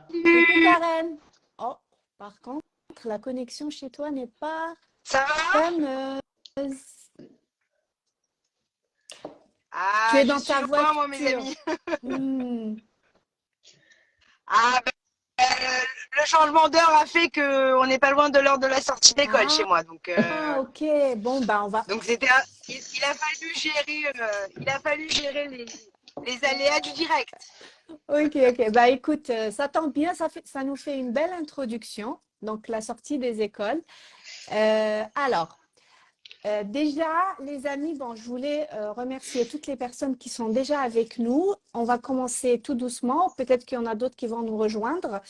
Coucou Salut, Karen. Oh, par contre, la connexion chez toi n'est pas ça va? fameuse. Tu Ah, es je dans suis ta loin, moi, mes voiture. amis. Hmm. Ah, le changement d'heure a fait que on n'est pas loin de l'heure de la sortie d'école chez Ah, moi. Donc, ok. Bon, bah on va. donc il a fallu gérer les aléas du direct. Ok, ok. Bah écoute, ça tombe bien, ça nous fait une belle introduction. Donc la sortie des écoles. Alors. Déjà, les amis, bon, je voulais remercier toutes les personnes qui sont déjà avec nous. On va commencer tout doucement. Peut-être qu'il y en a d'autres qui vont nous rejoindre.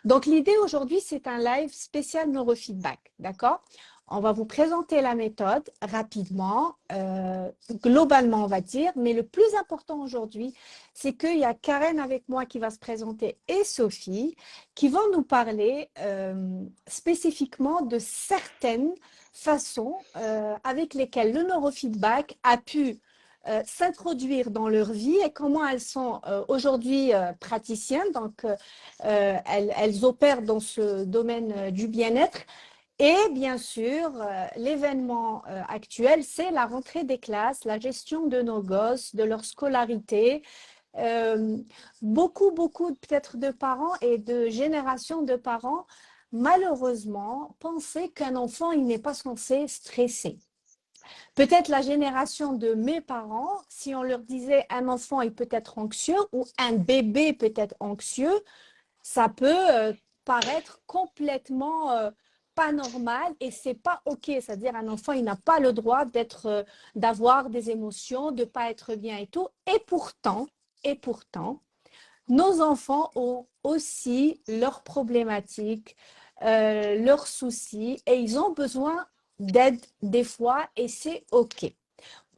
Donc, l'idée aujourd'hui, c'est un live spécial neurofeedback. D'accord? On va vous présenter la méthode rapidement, globalement, on va dire. Mais le plus important aujourd'hui, c'est qu'il y a Karen avec moi qui va se présenter et Sophie qui vont nous parler spécifiquement de certaines façons avec lesquelles le neurofeedback a pu s'introduire dans leur vie et comment elles sont aujourd'hui praticiennes. Donc, elles opèrent dans ce domaine du bien-être. Et bien sûr, l'événement actuel, c'est la rentrée des classes, la gestion de nos gosses, de leur scolarité. Euh, beaucoup peut-être de parents et de générations de parents, malheureusement, pensaient qu'un enfant, il n'est pas censé stresser. Peut-être la génération de mes parents, si on leur disait un enfant, il peut être anxieux ou un bébé peut être anxieux, ça peut paraître complètement pas normal et c'est pas OK. C'est-à-dire un enfant, il n'a pas le droit d'avoir des émotions, de pas être bien et tout. Et pourtant, nos enfants ont aussi leurs problématiques, leurs soucis et ils ont besoin d'aide des fois et c'est OK.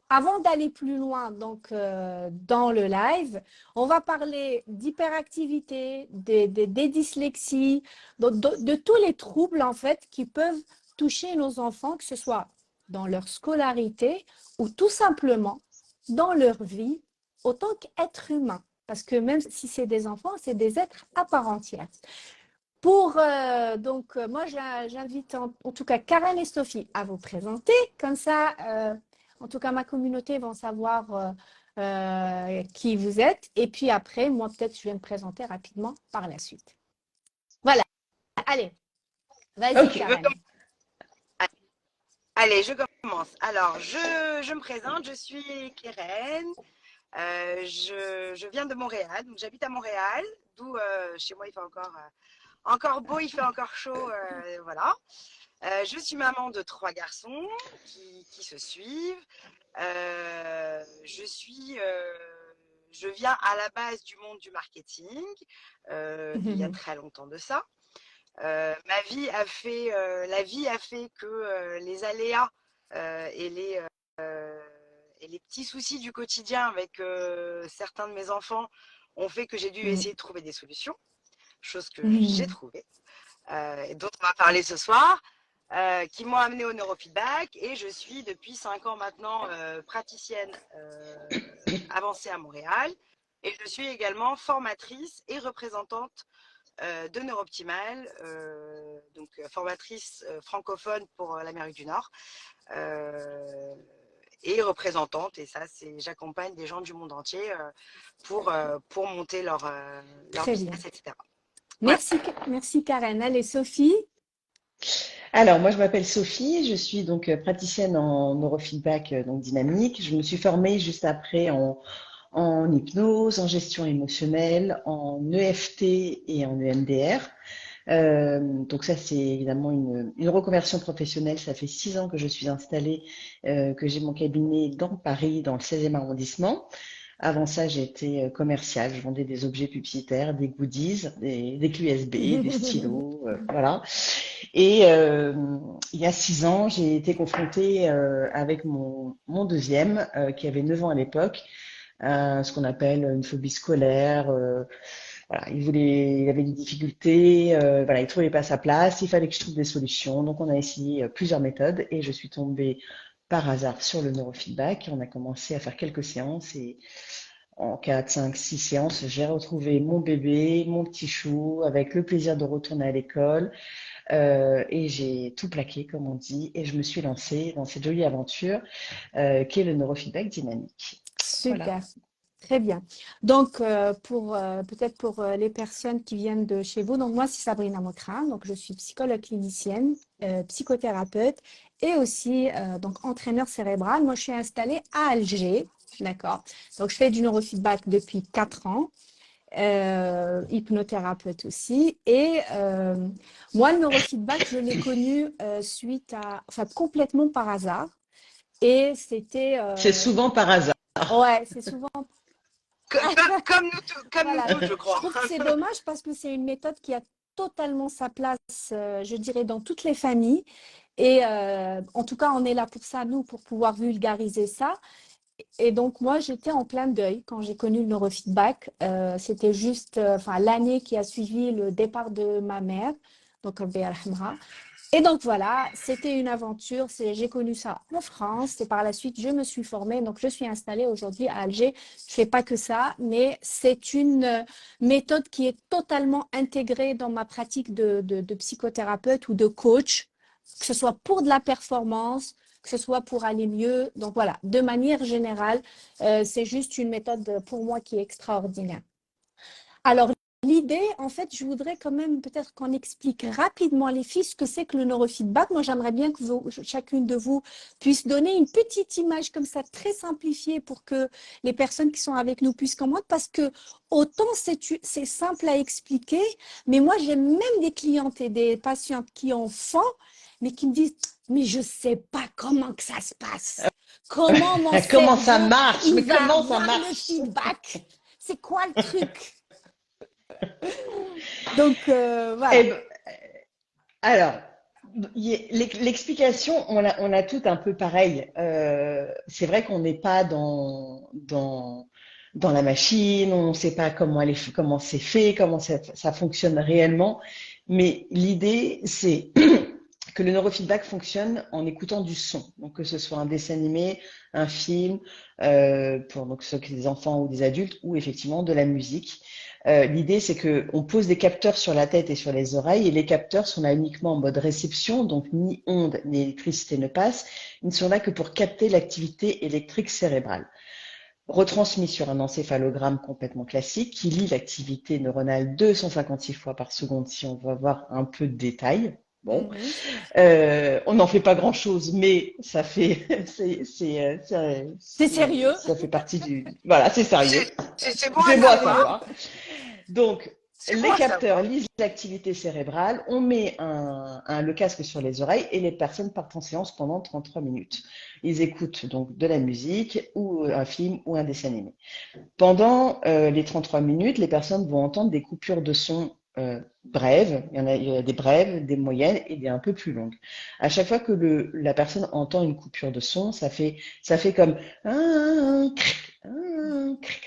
Avant d'aller plus loin donc, dans le live, on va parler d'hyperactivité, des dyslexies, de tous les troubles en fait qui peuvent toucher nos enfants, que ce soit dans leur scolarité ou tout simplement dans leur vie autant qu'êtres humains. Parce que même si c'est des enfants, c'est des êtres à part entière. Moi, j'invite en tout cas Karen et Sophie à vous présenter. Comme ça, en tout cas, ma communauté va savoir qui vous êtes. Et puis après, moi, peut-être, je vais me présenter rapidement par la suite. Voilà. Allez, vas-y, Ok. Karen. Allez, je commence. Alors, je me présente, je suis Keren. Je viens de Montréal, donc j'habite à Montréal, d'où chez moi il fait encore beau, il fait encore chaud, voilà. Je suis maman de 3 garçons qui se suivent. Je viens à la base du monde du marketing, il y a très longtemps de ça. La vie a fait que les aléas et les petits soucis du quotidien avec certains de mes enfants ont fait que j'ai dû essayer de trouver des solutions, chose que j'ai trouvée, et dont on va parler ce soir, qui m'ont amené au neurofeedback. Et je suis depuis 5 ans maintenant praticienne avancée à Montréal. Et je suis également formatrice et représentante de Neurooptimal, donc formatrice francophone pour l'Amérique du Nord, et représentante. Et ça, j'accompagne des gens du monde entier pour monter leur Très bien. business, etc. Voilà. Merci, Karen. Allez, Sophie. Alors, moi, je m'appelle Sophie, je suis donc praticienne en neurofeedback donc dynamique. Je me suis formée juste après en hypnose, en gestion émotionnelle, en EFT et en EMDR. Donc ça, c'est évidemment une reconversion professionnelle. Ça fait 6 ans que je suis installée, que j'ai mon cabinet dans Paris, dans le 16e arrondissement. Avant ça, j'étais commerciale. Je vendais des objets publicitaires, des goodies, des clés USB, des stylos, voilà. Et il y a 6 ans, j'ai été confrontée avec mon deuxième, qui avait 9 ans à l'époque, ce qu'on appelle une phobie scolaire. Voilà, il avait des difficultés, voilà, il trouvait pas sa place, il fallait que je trouve des solutions. Donc on a essayé plusieurs méthodes et je suis tombée par hasard sur le neurofeedback. On a commencé à faire quelques séances et en 4, 5, 6 séances, j'ai retrouvé mon bébé, mon petit chou, avec le plaisir de retourner à l'école. Et j'ai tout plaqué, comme on dit, et je me suis lancée dans cette jolie aventure qui est le neurofeedback dynamique. Voilà. Super. Très bien. Donc, peut-être pour les personnes qui viennent de chez vous, donc moi, c'est Sabrina Mokra, donc je suis psychologue clinicienne, psychothérapeute et aussi donc entraîneur cérébral. Moi, je suis installée à Alger, d'accord. Donc, je fais du neurofeedback depuis 4 ans, hypnothérapeute aussi. Et moi, le neurofeedback, je l'ai connu enfin, complètement par hasard. Et c'était, C'est souvent par hasard. ouais, c'est souvent Comme nous voilà, tous, je je crois. trouve que c'est dommage parce que c'est une méthode qui a totalement sa place, je dirais, dans toutes les familles. Et en tout cas, on est là pour ça, nous, pour pouvoir vulgariser ça. Et donc, moi, j'étais en plein deuil quand j'ai connu le neurofeedback. C'était juste enfin, l'année qui a suivi le départ de ma mère, donc Rabbi yarhamha. Et donc voilà, c'était une aventure. J'ai connu ça en France et par la suite, je me suis formée. Donc, je suis installée aujourd'hui à Alger. Je fais pas que ça, mais c'est une méthode qui est totalement intégrée dans ma pratique de psychothérapeute ou de coach, que ce soit pour de la performance, que ce soit pour aller mieux. Donc voilà, de manière générale, c'est juste une méthode pour moi qui est extraordinaire. Alors, l'idée, en fait, je voudrais quand même peut-être qu'on explique rapidement les filles ce que c'est que le neurofeedback. Moi, j'aimerais bien que chacune de vous puisse donner une petite image comme ça, très simplifiée pour que les personnes qui sont avec nous puissent comprendre parce que autant c'est simple à expliquer, mais moi, j'ai même des clientes et des patientes qui en font, mais qui me disent, mais je ne sais pas comment que ça se passe. Comment mon Comment ça cerveau, marche? il Mais va comment ça avoir le marche? feedback? C'est quoi le truc? Donc, Eh voilà. ben, alors, l'explication, on a tout un peu pareil. C'est vrai qu'on n'est pas dans la machine, on ne sait pas comment c'est fait, comment ça fonctionne réellement. Mais l'idée, c'est que le neurofeedback fonctionne en écoutant du son. Donc, que ce soit un dessin animé, un film, pour donc, ceux qui sont des enfants ou des adultes, ou effectivement de la musique. L'idée, c'est que on pose des capteurs sur la tête et sur les oreilles, et les capteurs sont là uniquement en mode réception, donc ni ondes ni électricité ne passe. Ils ne sont là que pour capter l'activité électrique cérébrale, retransmis sur un encéphalogramme complètement classique qui lit l'activité neuronale 256 fois par seconde si on veut avoir un peu de détails. Bon, Mhm. on n'en fait pas grand-chose, mais ça fait, C'est sérieux. ça fait partie du, voilà, c'est sérieux. C'est bon à C'est bon à Sérieux. savoir. savoir. Donc, C'est bon les à capteurs savoir. lisent l'activité cérébrale, on met le casque sur les oreilles et les personnes partent en séance pendant 33 minutes. Ils écoutent donc de la musique ou un film ou un dessin animé. Pendant les 33 minutes, les personnes vont entendre des coupures de son brèves. Il y a des brèves, des moyennes et des un peu plus longues. À chaque fois que la personne entend une coupure de son, ça fait comme un cric, un cric.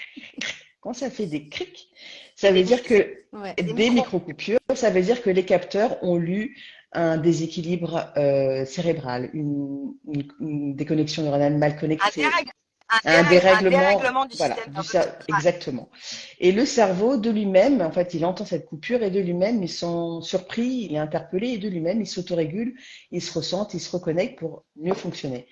Quand ça fait des crics, ça veut Des, dire c'est que Ouais. des des micros. micro-coupures, ça veut dire que les capteurs ont lu un déséquilibre cérébral, une déconnexion neuronale mal Un, connectée, dérègle- un un dérèglement, dérèglement du voilà, système nerveux central. exactement. Et le cerveau, de lui-même, en fait, il entend cette coupure et de lui-même, il s'en surpris, il est interpellé et de lui-même, il s'autorégule, il se ressent, il se reconnecte pour mieux fonctionner.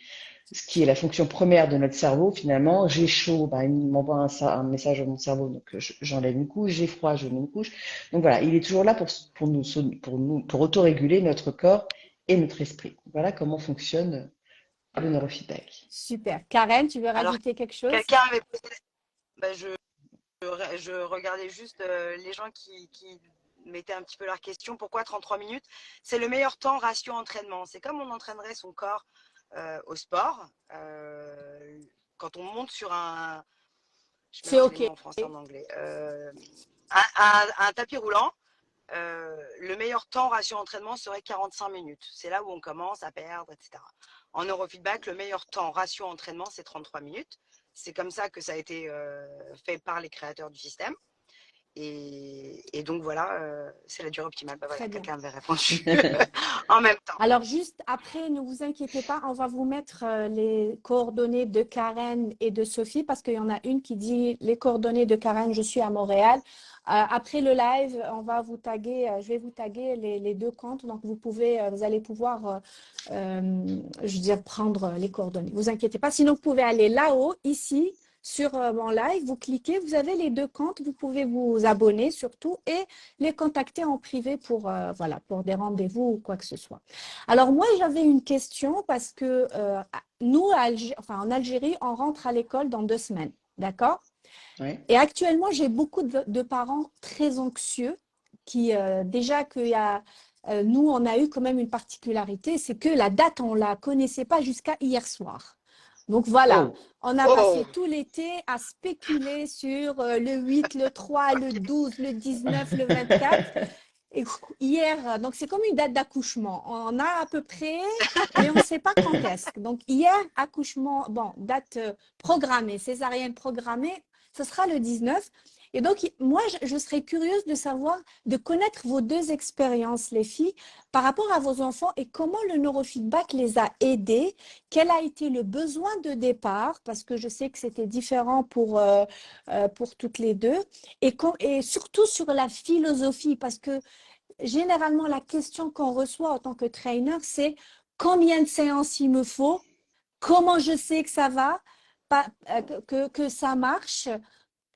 Ce qui est la fonction première de notre cerveau, finalement. J'ai chaud, ben, il m'envoie un message à mon cerveau, donc j'enlève une couche, j'ai froid, je mets une couche. Donc voilà, il est toujours là pour autoréguler notre corps et notre esprit. Voilà comment fonctionne le neurofeedback. Super. Karen, tu veux Alors, rajouter quelque chose? quelqu'un avait posé. Bah, je regardais juste les gens qui mettaient un petit peu leurs questions. Pourquoi 33 minutes? C'est le meilleur temps ratio entraînement. C'est comme on entraînerait son corps au sport. Quand on monte sur un. Je C'est mélange les OK. mots en français et en anglais. Un tapis roulant. Le meilleur temps ratio entraînement serait 45 minutes. C'est là où on commence à perdre, etc. En neurofeedback, le meilleur temps ratio entraînement, c'est 33 minutes. C'est comme ça que ça a été fait par les créateurs du système. Et donc voilà, c'est la durée optimale. Bah voilà, Très bien. quelqu'un avait répondu en même temps. Alors, juste après, ne vous inquiétez pas, on va vous mettre les coordonnées de Karen et de Sophie parce qu'il y en a une qui dit les coordonnées de Karen, je suis à Montréal. Après le live, on va vous taguer, je vais vous taguer les deux comptes. Donc, vous allez pouvoir, je veux dire, prendre les coordonnées. Ne vous inquiétez pas. Sinon, vous pouvez aller là-haut, ici, sur mon live. Vous cliquez, vous avez les deux comptes. Vous pouvez vous abonner surtout et les contacter en privé pour, voilà, pour des rendez-vous ou quoi que ce soit. Alors moi, j'avais une question parce que nous, en Algérie, on rentre à l'école dans 2 semaines, d'accord? Ouais. Et actuellement, j'ai beaucoup de parents très anxieux qui, déjà nous, on a eu quand même une particularité, c'est que la date, on ne la connaissait pas jusqu'à hier soir. Donc voilà, Oh, on a Oh, passé tout l'été à spéculer sur le 8, le 3, le 12, le 19, le 24. Et hier, donc c'est comme une date d'accouchement. On a à peu près, mais on ne sait pas quand est-ce. Donc hier, accouchement, bon, date programmée, césarienne programmée, ce sera le 19. Et donc, moi, je serais curieuse de savoir, de connaître vos deux expériences, les filles, par rapport à vos enfants et comment le neurofeedback les a aidés, quel a été le besoin de départ, parce que je sais que c'était différent pour toutes les deux, et surtout sur la philosophie, parce que généralement, la question qu'on reçoit en tant que trainer, c'est combien de séances il me faut, comment je sais que ça va, que ça marche.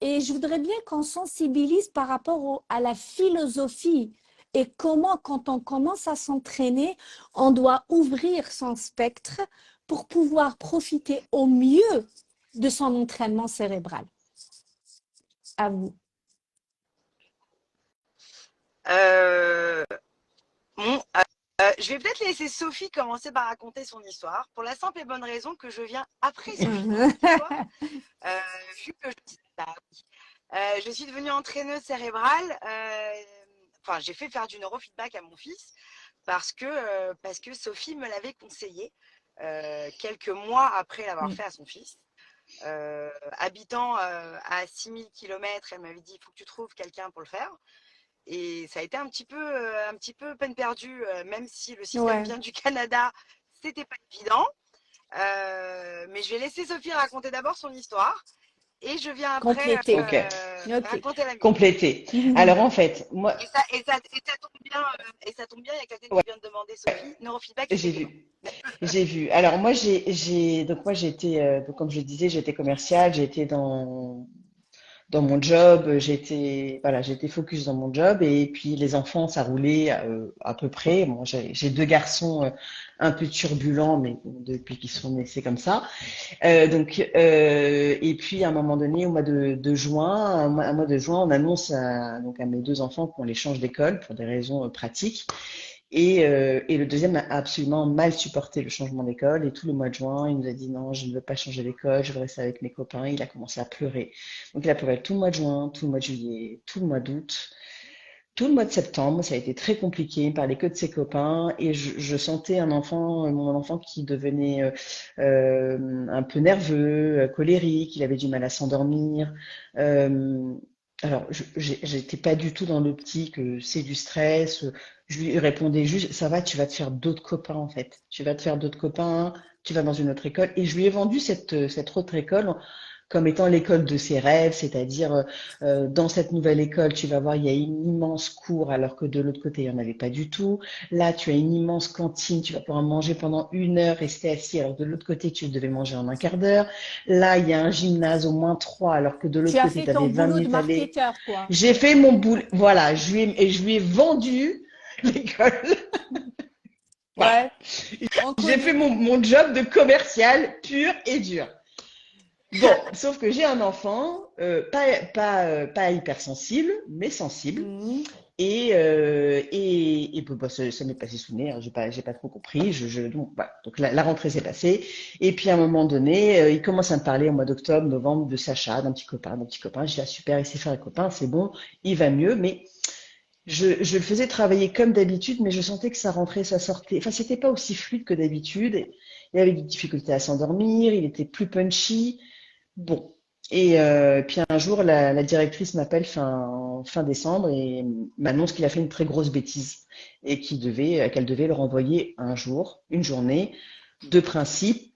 Et je voudrais bien qu'on sensibilise par rapport à la philosophie et comment, quand on commence à s'entraîner, on doit ouvrir son spectre pour pouvoir profiter au mieux de son entraînement cérébral. À vous. euh, bon, je vais peut-être laisser Sophie commencer par raconter son histoire, pour la simple et bonne raison que je viens après Sophie dans cette histoire. Vu que je suis devenue entraîneuse cérébrale, enfin, j'ai fait faire du neurofeedback à mon fils parce que Sophie me l'avait conseillé quelques mois après l'avoir fait à son fils. Habitant à 6000 km, elle m'avait dit il faut que tu trouves quelqu'un pour le faire. Et ça a été un petit peu peine perdue, même si le système Ouais. vient du Canada, c'était pas évident. Mais je vais laisser Sophie raconter d'abord son histoire et je viens après Compléter. ok, Ok. raconter la mienne. complété. Alors en fait, moi, Et ça tombe bien, il y a quelqu'un ouais, qui vient de demander, Sophie, neurofeedback, c'est j'ai payant. vu. J'ai vu. Alors moi, donc moi j'étais, donc comme je le disais, j'étais commerciale, j'étais dans mon job, j'étais focus dans mon job et puis les enfants, ça roulait à peu près. Bon, j'ai deux garçons un peu turbulents, mais bon, depuis qu'ils sont nés, c'est comme ça. Et puis à un moment donné, au mois de juin, un mois de juin, on annonce donc à mes deux enfants qu'on les change d'école pour des raisons pratiques. Et le deuxième a absolument mal supporté le changement d'école. Et tout le mois de juin, il nous a dit non, je ne veux pas changer d'école, je veux rester avec mes copains. Il a commencé à pleurer. Donc il a pleuré tout le mois de juin, tout le mois de juillet, tout le mois d'août. Tout le mois de septembre, ça a été très compliqué. Il parlait que de ses copains et je sentais mon enfant qui devenait un peu nerveux, colérique. Il avait du mal à s'endormir. Euh, alors, j'étais pas du tout dans l'optique, c'est du stress. Je lui répondais juste, ça va, tu vas te faire d'autres copains en fait. Tu vas te faire d'autres copains, tu vas dans une autre école. Et je lui ai vendu cette autre école comme étant l'école de ses rêves, c'est-à-dire dans cette nouvelle école, tu vas voir, il y a une immense cour, alors que de l'autre côté, il n'y en avait pas du tout. Là, tu as une immense cantine, tu vas pouvoir manger pendant 1 heure, rester assis, alors que de l'autre côté, tu devais manger en un quart d'heure. Là, il y a un gymnase au moins 3, alors que de Tu l'autre as côté, fait tu ton avais 20 boulot de minutes à aller. marketeur, quoi. J'ai fait mon boulot, voilà, je lui ai vendu l'école. Voilà. Ouais, on J'ai fait connaît. mon job de commercial pur et dur. Bon, sauf que j'ai un enfant, pas hypersensible, mais sensible. Mhm. Et bon, bah, ça m'est passé sous le nez, hein, j'ai pas trop compris. Donc, voilà. Donc la rentrée s'est passée. Et puis à un moment donné, il commence à me parler au mois d'octobre, novembre de Sacha, d'un petit copain, d'un petit copain. Je dis, ah, super, il sait faire un copain, c'est bon, il va mieux. Mais je le faisais travailler comme d'habitude, mais je sentais que ça rentrait, ça sortait. Enfin, c'était pas aussi fluide que d'habitude. Il avait des difficultés à s'endormir, il était plus punchy. Bon. Et puis un jour, la directrice m'appelle fin décembre et m'annonce qu'il a fait une très grosse bêtise et qu'elle devait le renvoyer un jour, une journée, de principe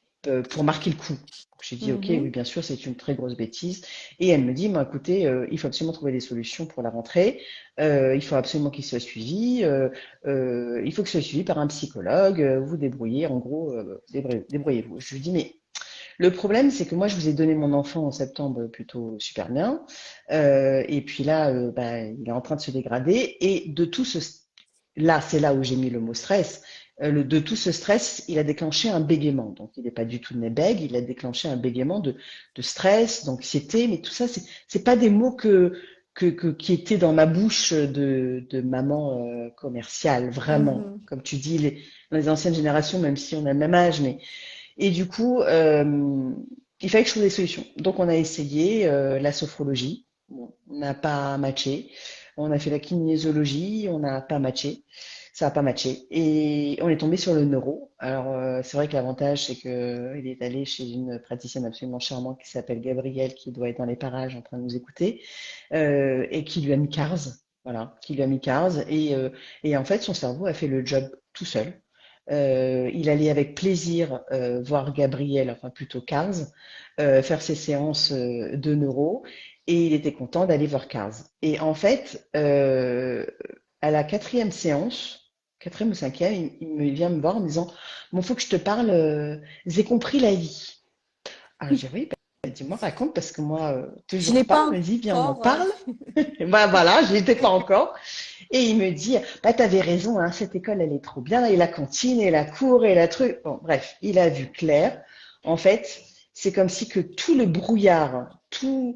pour marquer le coup. J'ai dit, ok, oui, Mhm. bien sûr, c'est une très grosse bêtise. Et elle me dit, bah, écoutez, il faut absolument trouver des solutions pour la rentrée. Il faut absolument qu'il soit suivi. Il faut qu'il soit suivi par un psychologue. Vous débrouillez, en gros, débrouillez-vous. Je lui dis, mais le problème, c'est que moi, je vous ai donné mon enfant en septembre plutôt super bien. Et puis là, bah, il est en train de se dégrader. Et de tout ce... Là, c'est là où j'ai mis le mot stress. De tout ce stress, il a déclenché un bégaiement. Donc, il n'est pas du tout né bègue, il a déclenché un bégaiement de stress, d'anxiété. Mais tout ça, c'est pas des mots qui étaient dans ma bouche de maman commerciale, vraiment. Mhm. Comme tu dis, dans les anciennes générations, même si on a le même âge, mais et du coup, il fallait que je trouve des solutions. Donc, on a essayé la sophrologie. Bon, on n'a pas matché. On a fait la kinésiologie. On n'a pas matché. Ça n'a pas matché. Et on est tombé sur le neuro. Alors, c'est vrai que l'avantage, c'est que il est allé chez une praticienne absolument charmante qui s'appelle Gabrielle, qui doit être dans les parages en train de nous écouter, et qui lui a mis CARS. Voilà, qui lui a mis CARS. Et en fait, son cerveau a fait le job tout seul. Il allait avec plaisir voir Gabriel, enfin plutôt Cars, faire ses séances de neuro, et il était content d'aller voir Cars. Et en fait, à la quatrième séance, quatrième ou cinquième, il vient me voir en me disant, bon, faut que je te parle, j'ai compris la vie. Alors j'ai dit, oui, bah, dis-moi, raconte, parce que moi, Je toujours l'ai pas. pas Vas-y, viens, on en encore. parle. Et ben voilà, j'y étais pas encore. Et il me dit, bah, t'avais raison, hein, cette école, elle est trop bien, et la cantine, et la cour, et la truc. Bon, bref, il a vu clair. En fait, c'est comme si que tout le brouillard, tout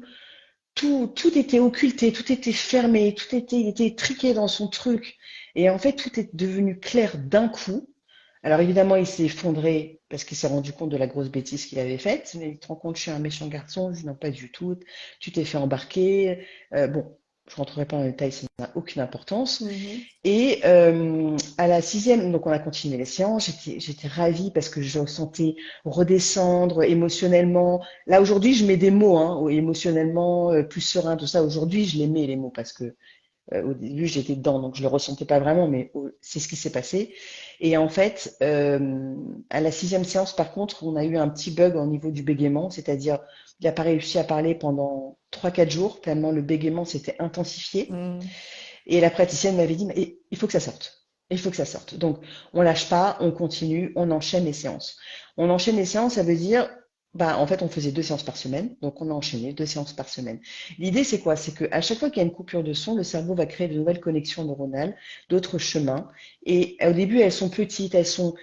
était occulté, tout était fermé, il était étriqué dans son truc. Et en fait, tout est devenu clair d'un coup. Alors évidemment, il s'est effondré parce qu'il s'est rendu compte de la grosse bêtise qu'il avait faite. Mais il te rend compte, je suis un méchant garçon. Je dis non, pas du tout. Tu t'es fait embarquer. Bon, je rentrerai pas en détail, ça n'a aucune importance. Mhm. Et à la sixième, donc on a continué les séances. J'étais ravie parce que je me sentais redescendre émotionnellement. Là aujourd'hui, je mets des mots, hein, émotionnellement plus serein, tout ça. Aujourd'hui, je les mets les mots parce que au début, j'étais dedans, donc je le ressentais pas vraiment, mais c'est ce qui s'est passé. Et en fait, à la sixième séance, par contre, on a eu un petit bug au niveau du bégaiement, c'est-à-dire il n'a pas réussi à parler pendant 3, 4 jours, tellement le bégaiement s'était intensifié. Mhm. Et la praticienne m'avait dit, mais il faut que ça sorte. Il faut que ça sorte. Donc, on lâche pas, on continue, on enchaîne les séances. On enchaîne les séances, ça veut dire, bah, en fait, on faisait 2 séances par semaine. Donc, on a enchaîné 2 séances par semaine. L'idée, c'est quoi? C'est qu'à chaque fois qu'il y a une coupure de son, le cerveau va créer de nouvelles connexions neuronales, d'autres chemins. Et au début, elles sont petites, elles sont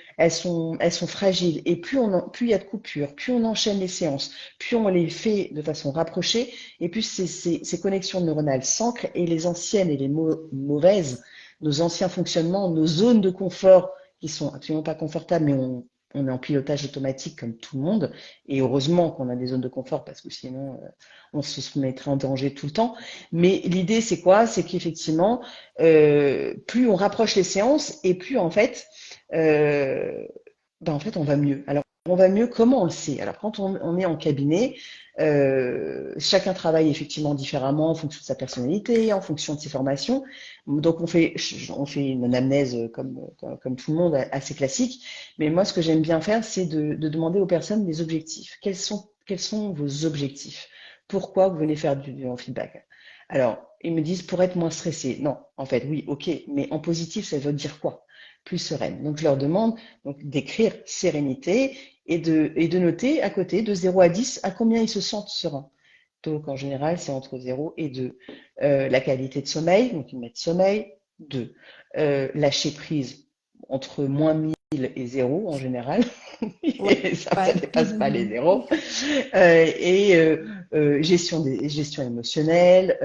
fragiles. Et plus il y a de coupures, plus on enchaîne les séances, plus on les fait de façon rapprochée, et plus ces connexions neuronales s'ancrent et les anciennes et les mauvaises, nos anciens fonctionnements, nos zones de confort qui sont absolument pas confortables, mais on est en pilotage automatique comme tout le monde. Et heureusement qu'on a des zones de confort parce que sinon on se mettrait en danger tout le temps. Mais l'idée c'est quoi? C'est qu'effectivement, plus on rapproche les séances et plus euh, en fait on va mieux. Alors on va mieux, comment on le sait? Alors quand on est en cabinet, chacun travaille effectivement différemment en fonction de sa personnalité, en fonction de ses formations. Donc on fait une anamnèse comme tout le monde assez classique. Mais moi ce que j'aime bien faire, c'est de demander aux personnes des objectifs. Quels sont vos objectifs? Pourquoi vous venez faire du feedback? Alors ils me disent pour être moins stressé. Non, en fait oui, ok, mais en positif ça veut dire quoi? Plus sereine. Donc je leur demande donc d'écrire sérénité et de noter à côté de 0 à 10 à combien ils se sentent sereins. Donc en général, c'est entre 0 et 2. La qualité de sommeil, donc ils mettent sommeil, 2. Lâcher prise entre moins 1000 et 0 en général. Ouais, Et ça ouais. dépasse pas les zéros. Gestion émotionnelle,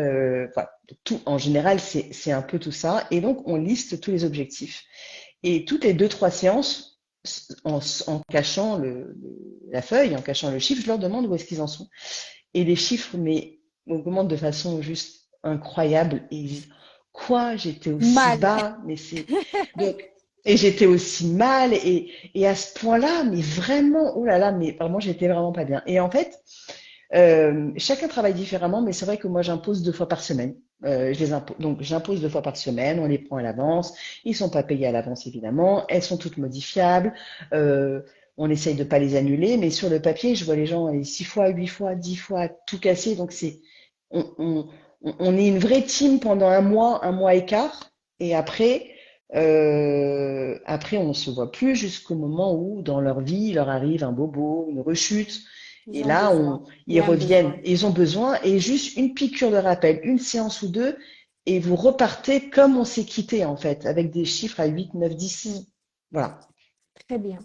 voilà, tout en général, c'est un peu tout ça. Et donc on liste tous les objectifs. Et toutes les 2, 3 séances, en cachant la feuille, en cachant le chiffre, je leur demande où est-ce qu'ils en sont. Et les chiffres, mais augmentent de façon juste incroyable. Et ils disent, quoi, j'étais aussi Mal. bas, mais c'est... Donc, et j'étais aussi mal, et à ce point-là, mais vraiment, oh là là, mais vraiment, j'étais vraiment pas bien. Et en fait, Chacun travaille différemment, mais c'est vrai que moi, j'impose 2 fois par semaine. Donc, j'impose 2 fois par semaine. On les prend à l'avance. Ils sont pas payés à l'avance, évidemment. Elles sont toutes modifiables. Euh, on essaye de pas les annuler, mais sur le papier, je vois les gens aller 6 fois, 8 fois, 10 fois, tout casser. Donc, on, on, on est une vraie team pendant un mois et quart. Et après, on se voit plus jusqu'au moment où, dans leur vie, il leur arrive un bobo, une rechute. Et Ils ont là, besoin. Il y ils a un reviennent. besoin. Ils ont besoin et juste une piqûre de rappel, une séance ou deux, et vous repartez comme on s'est quitté, en fait, avec des chiffres à 8, 9, Mm. 10. Voilà. Très bien.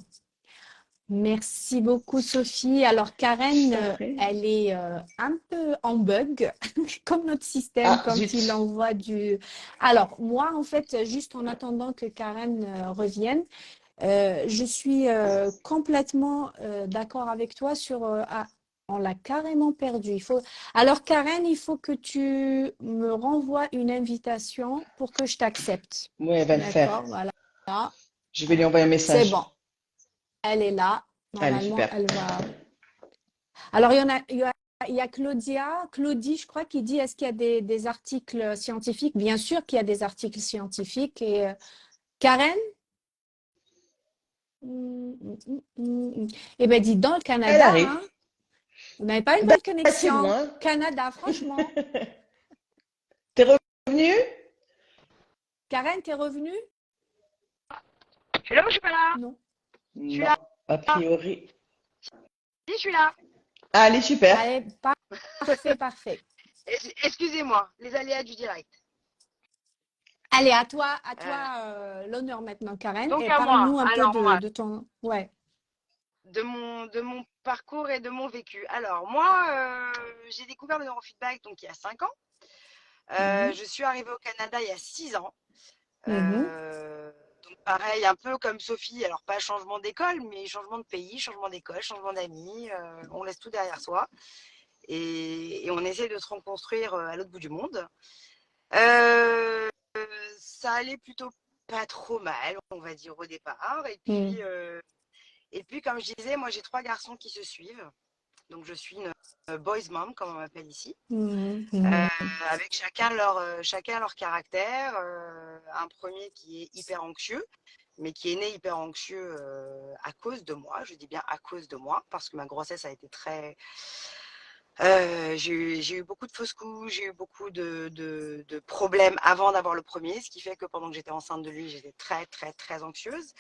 Merci beaucoup, Sophie. Alors, Karen, Je t'en prie. elle est un peu en bug, comme notre système Ah, quand il zut. envoie du... Alors, moi, en fait, juste en attendant que Karen revienne, je suis complètement d'accord avec toi sur... on l'a carrément perdu. Alors, Karen, il faut que tu me renvoies une invitation pour que je t'accepte. Oui, elle va le faire. D'accord? Voilà. Je vais lui envoyer un C'est message. bon. Elle est là. Allez, Normalement, super. elle va... Alors, il y a Claudie, je crois, qui dit, est-ce qu'il y a des articles scientifiques? Bien sûr qu'il y a des articles scientifiques. Et Karen? Eh bien, dis donc, le Elle Canada, arrive. hein? Vous n'avez pas une Bah, bonne c'est bon, connexion. hein. Canada, franchement. T'es revenu? Karen, t'es revenue? Je suis là ou je suis pas là? Non. Je suis Non, là. a priori. Si, je suis là. Allez, super. Allez, parfait, parfait. Excusez-moi, les aléas du direct. Allez, à Euh, toi l'honneur maintenant, Karen. donc Et à moi. parle-nous un peu Alors moi, de ton... Ouais. de mon parcours et de mon vécu. Alors moi, j'ai découvert le neurofeedback donc il y a 5 ans. Mhm. Je suis arrivée au Canada il y a 6 ans. Mhm. Donc pareil, un peu comme Sophie, alors pas changement d'école, mais changement de pays, changement d'école, changement d'amis. On laisse tout derrière soi et on essaie de se reconstruire à l'autre bout du monde. Euh, Ça allait plutôt pas trop mal, on va dire au départ. Mhm. Et puis comme je disais, moi j'ai 3 garçons qui se suivent. Donc je suis une boys mom, comme on m'appelle ici. Mhm. Euh, Mhm. Avec chacun leur caractère. Un premier qui est hyper anxieux, mais qui est né hyper anxieux à cause de moi. Je dis bien à cause de moi, parce que ma grossesse a été très... j'ai eu beaucoup de fausses couches, j'ai eu beaucoup de problèmes avant d'avoir le premier, ce qui fait que pendant que j'étais enceinte de lui, j'étais très, très, très anxieuse.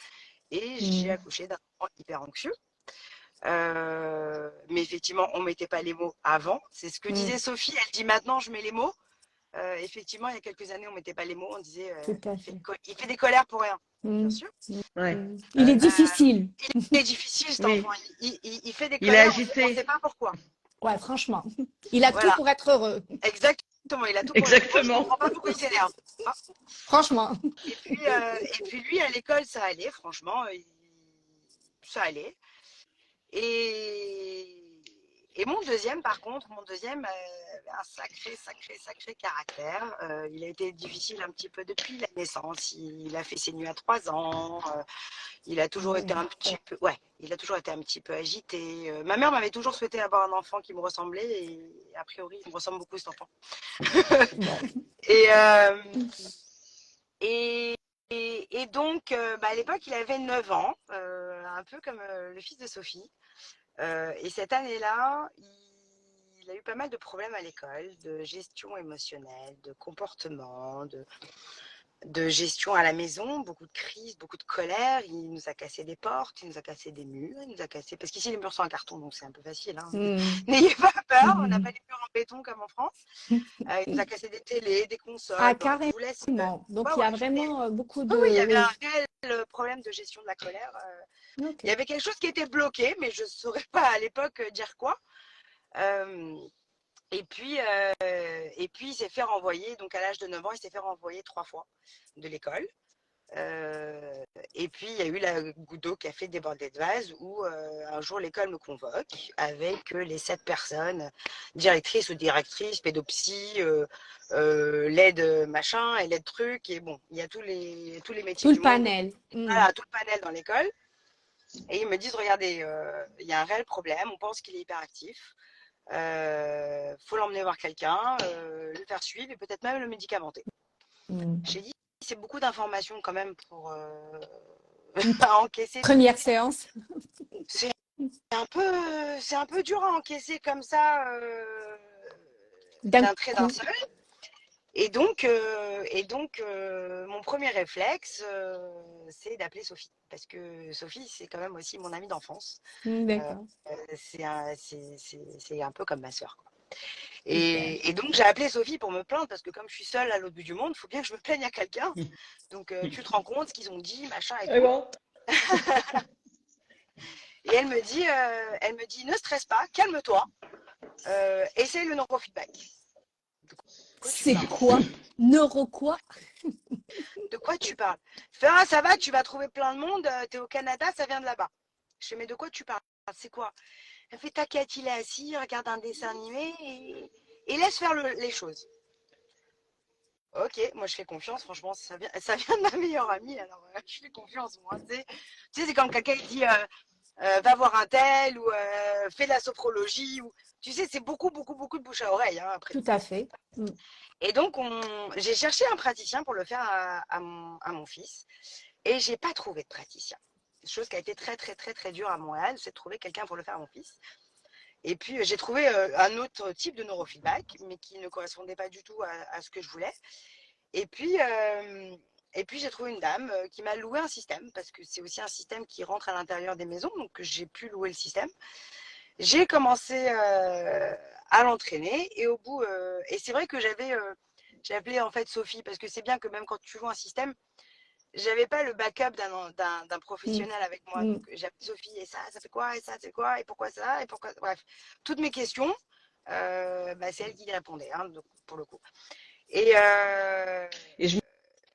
Et j'ai Mhm. accouché d'un enfant hyper anxieux. Mais effectivement, on ne mettait pas les mots avant. C'est ce que Mhm. disait Sophie. Elle dit maintenant, je mets les mots. Effectivement, il y a quelques années, on ne mettait pas les mots. On disait, Tout à fait. il fait des colères pour rien, bien Mhm. sûr. Ouais. Mhm. Il est difficile. Il est difficile, cet enfant. Oui. Il fait des Il est colères, on ne sait agité. pas pourquoi. Ouais, franchement. Il a tout Voilà, pour être heureux. exactement. Il a tout pour être heureux. Je ne Exactement. comprends pas pourquoi il s'énerve. Hein. Franchement. Et puis lui, à l'école, ça allait, franchement. Ça allait. Et, et mon deuxième, par contre, avait un sacré, sacré, sacré caractère. Il a été difficile un petit peu depuis la naissance. Il a fait ses nuits à 3 ans. Il a Ah toujours été ouais. un petit peu, ouais, il a toujours été un petit peu agité. Ma mère m'avait toujours souhaité avoir un enfant qui me ressemblait et a priori, il me ressemble beaucoup cet enfant. Bon. Et, euh, et, et donc, à l'époque, il avait 9 ans, un peu comme le fils de Sophie. Et cette année-là, il a eu pas mal de problèmes à l'école, de gestion émotionnelle, de comportement, de gestion à la maison, beaucoup de crises, beaucoup de colère. Il nous a cassé des portes, il nous a cassé des murs, il nous a cassé... Parce qu'ici, les murs sont en carton, donc c'est un peu facile. Hein. Mhm. N'ayez pas peur, on n'a Mhm. pas des murs en béton comme en France. Il nous a cassé des télés, des Ah, consoles. Bon, je vous laisse... carrément. Donc, Ouais, il y ouais, a vraiment beaucoup oui, oui, il y de... avait un Oui. réel problème de gestion de la colère. OK. Il y avait quelque chose qui était bloqué, mais je ne saurais pas à l'époque dire quoi. Euh, et puis, il s'est fait renvoyer, donc à l'âge de 9 ans, il s'est fait renvoyer 3 fois de l'école. Et puis, il y a eu la goutte d'eau qui a fait déborder de vase où un jour, l'école me convoque avec les 7 personnes, directrices ou directrices, pédopsie, l'aide machin et l'aide truc. Et bon, il y a tous les métiers Tout le du monde. panel. Mhm. Voilà, tout le panel dans l'école. Et ils me disent, regardez, il y a un réel problème, on pense qu'il est hyperactif. Faut l'emmener voir quelqu'un, le faire suivre et peut-être même le médicamenter. J'ai dit, c'est beaucoup d'informations quand même pour à encaisser. Première séance. C'est un peu dur à encaisser comme ça d'un trait d'un seul. Et donc, mon premier réflexe, c'est d'appeler Sophie. Parce que Sophie, c'est quand même aussi mon amie d'enfance. D'accord. C'est un peu comme ma sœur. Et donc, j'ai appelé Sophie pour me plaindre parce que comme je suis seule à l'autre bout du monde, il faut bien que je me plaigne à quelqu'un. Donc, tu te rends compte ce qu'ils ont dit, machin et tout. Bon. Et elle me dit, ne stresse pas, calme-toi, essaye le neurofeedback. C'est quoi? Neuro quoi? De quoi tu parles? Je fais, ah, ça va, tu vas trouver plein de monde, t'es au Canada, ça vient de là-bas. Je fais, mais de quoi tu parles? C'est quoi? Elle fait, t'inquiète, il est assis, regarde un dessin animé et laisse faire les choses. Ok, moi je fais confiance, franchement, ça vient de ma meilleure amie, alors je fais confiance, moi. Tu sais, c'est comme quelqu'un qui dit, va voir un tel ou fais de la sophrologie. Ou... Tu sais, c'est beaucoup de bouche à oreille. Hein, après. Tout à fait. Et donc, j'ai cherché un praticien pour le faire à mon fils et j'ai pas trouvé de praticien. Chose qui a été très dure à Montréal, c'est de trouver quelqu'un pour le faire à mon fils. Et puis, j'ai trouvé un autre type de neurofeedback, mais qui ne correspondait pas du tout à ce que je voulais. Et puis j'ai trouvé une dame qui m'a loué un système, parce que c'est aussi un système qui rentre à l'intérieur des maisons, donc j'ai pu louer le système. J'ai commencé à l'entraîner et au bout, et c'est vrai que j'ai appelé en fait Sophie, parce que c'est bien que même quand tu loues un système, j'avais pas le backup d'un professionnel avec moi. Donc j'ai appelé Sophie, et ça fait quoi, et ça c'est quoi, et pourquoi ça, et pourquoi, bref, toutes mes questions, c'est elle qui y répondait, hein, donc, pour le coup. Et je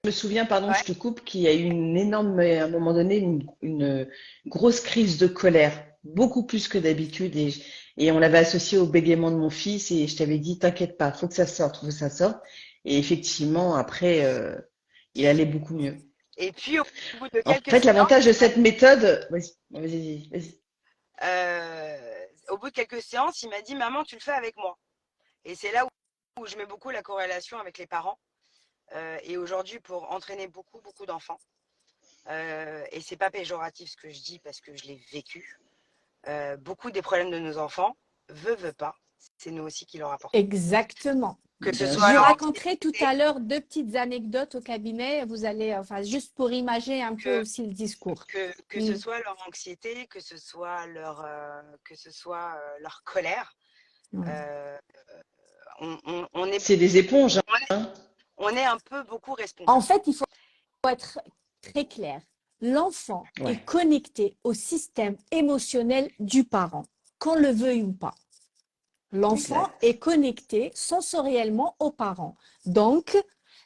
me souviens, pardon, ouais. je te coupe, qu'il y a eu une énorme, à un moment donné, une grosse crise de colère, beaucoup plus que d'habitude, et on l'avait associé au bégaiement de mon fils, et je t'avais dit, t'inquiète pas, faut que ça sorte. Et effectivement, après, il allait beaucoup mieux. Et puis, au bout de En quelques fait, séances, l'avantage de cette méthode, vas-y. au bout de quelques séances, il m'a dit, maman, tu le fais avec moi. Et c'est là où je mets beaucoup la corrélation avec les parents. Et aujourd'hui, pour entraîner beaucoup d'enfants, et c'est pas péjoratif ce que je dis parce que je l'ai vécu, beaucoup des problèmes de nos enfants, veut pas, c'est nous aussi qui leur apportons. Exactement. Que ce Bien soit Je vous sûr. raconterai tout à l'heure 2 petites anecdotes au cabinet. Vous allez, enfin, juste pour imager un peu aussi le discours. Que ce soit leur anxiété, que ce soit leur colère. On est, C'est des éponges, hein. on est un peu beaucoup responsable. En fait, il faut être très clair. L'enfant est connecté au système émotionnel du parent, qu'on le veuille ou pas. L'enfant est connecté sensoriellement aux parents. Donc,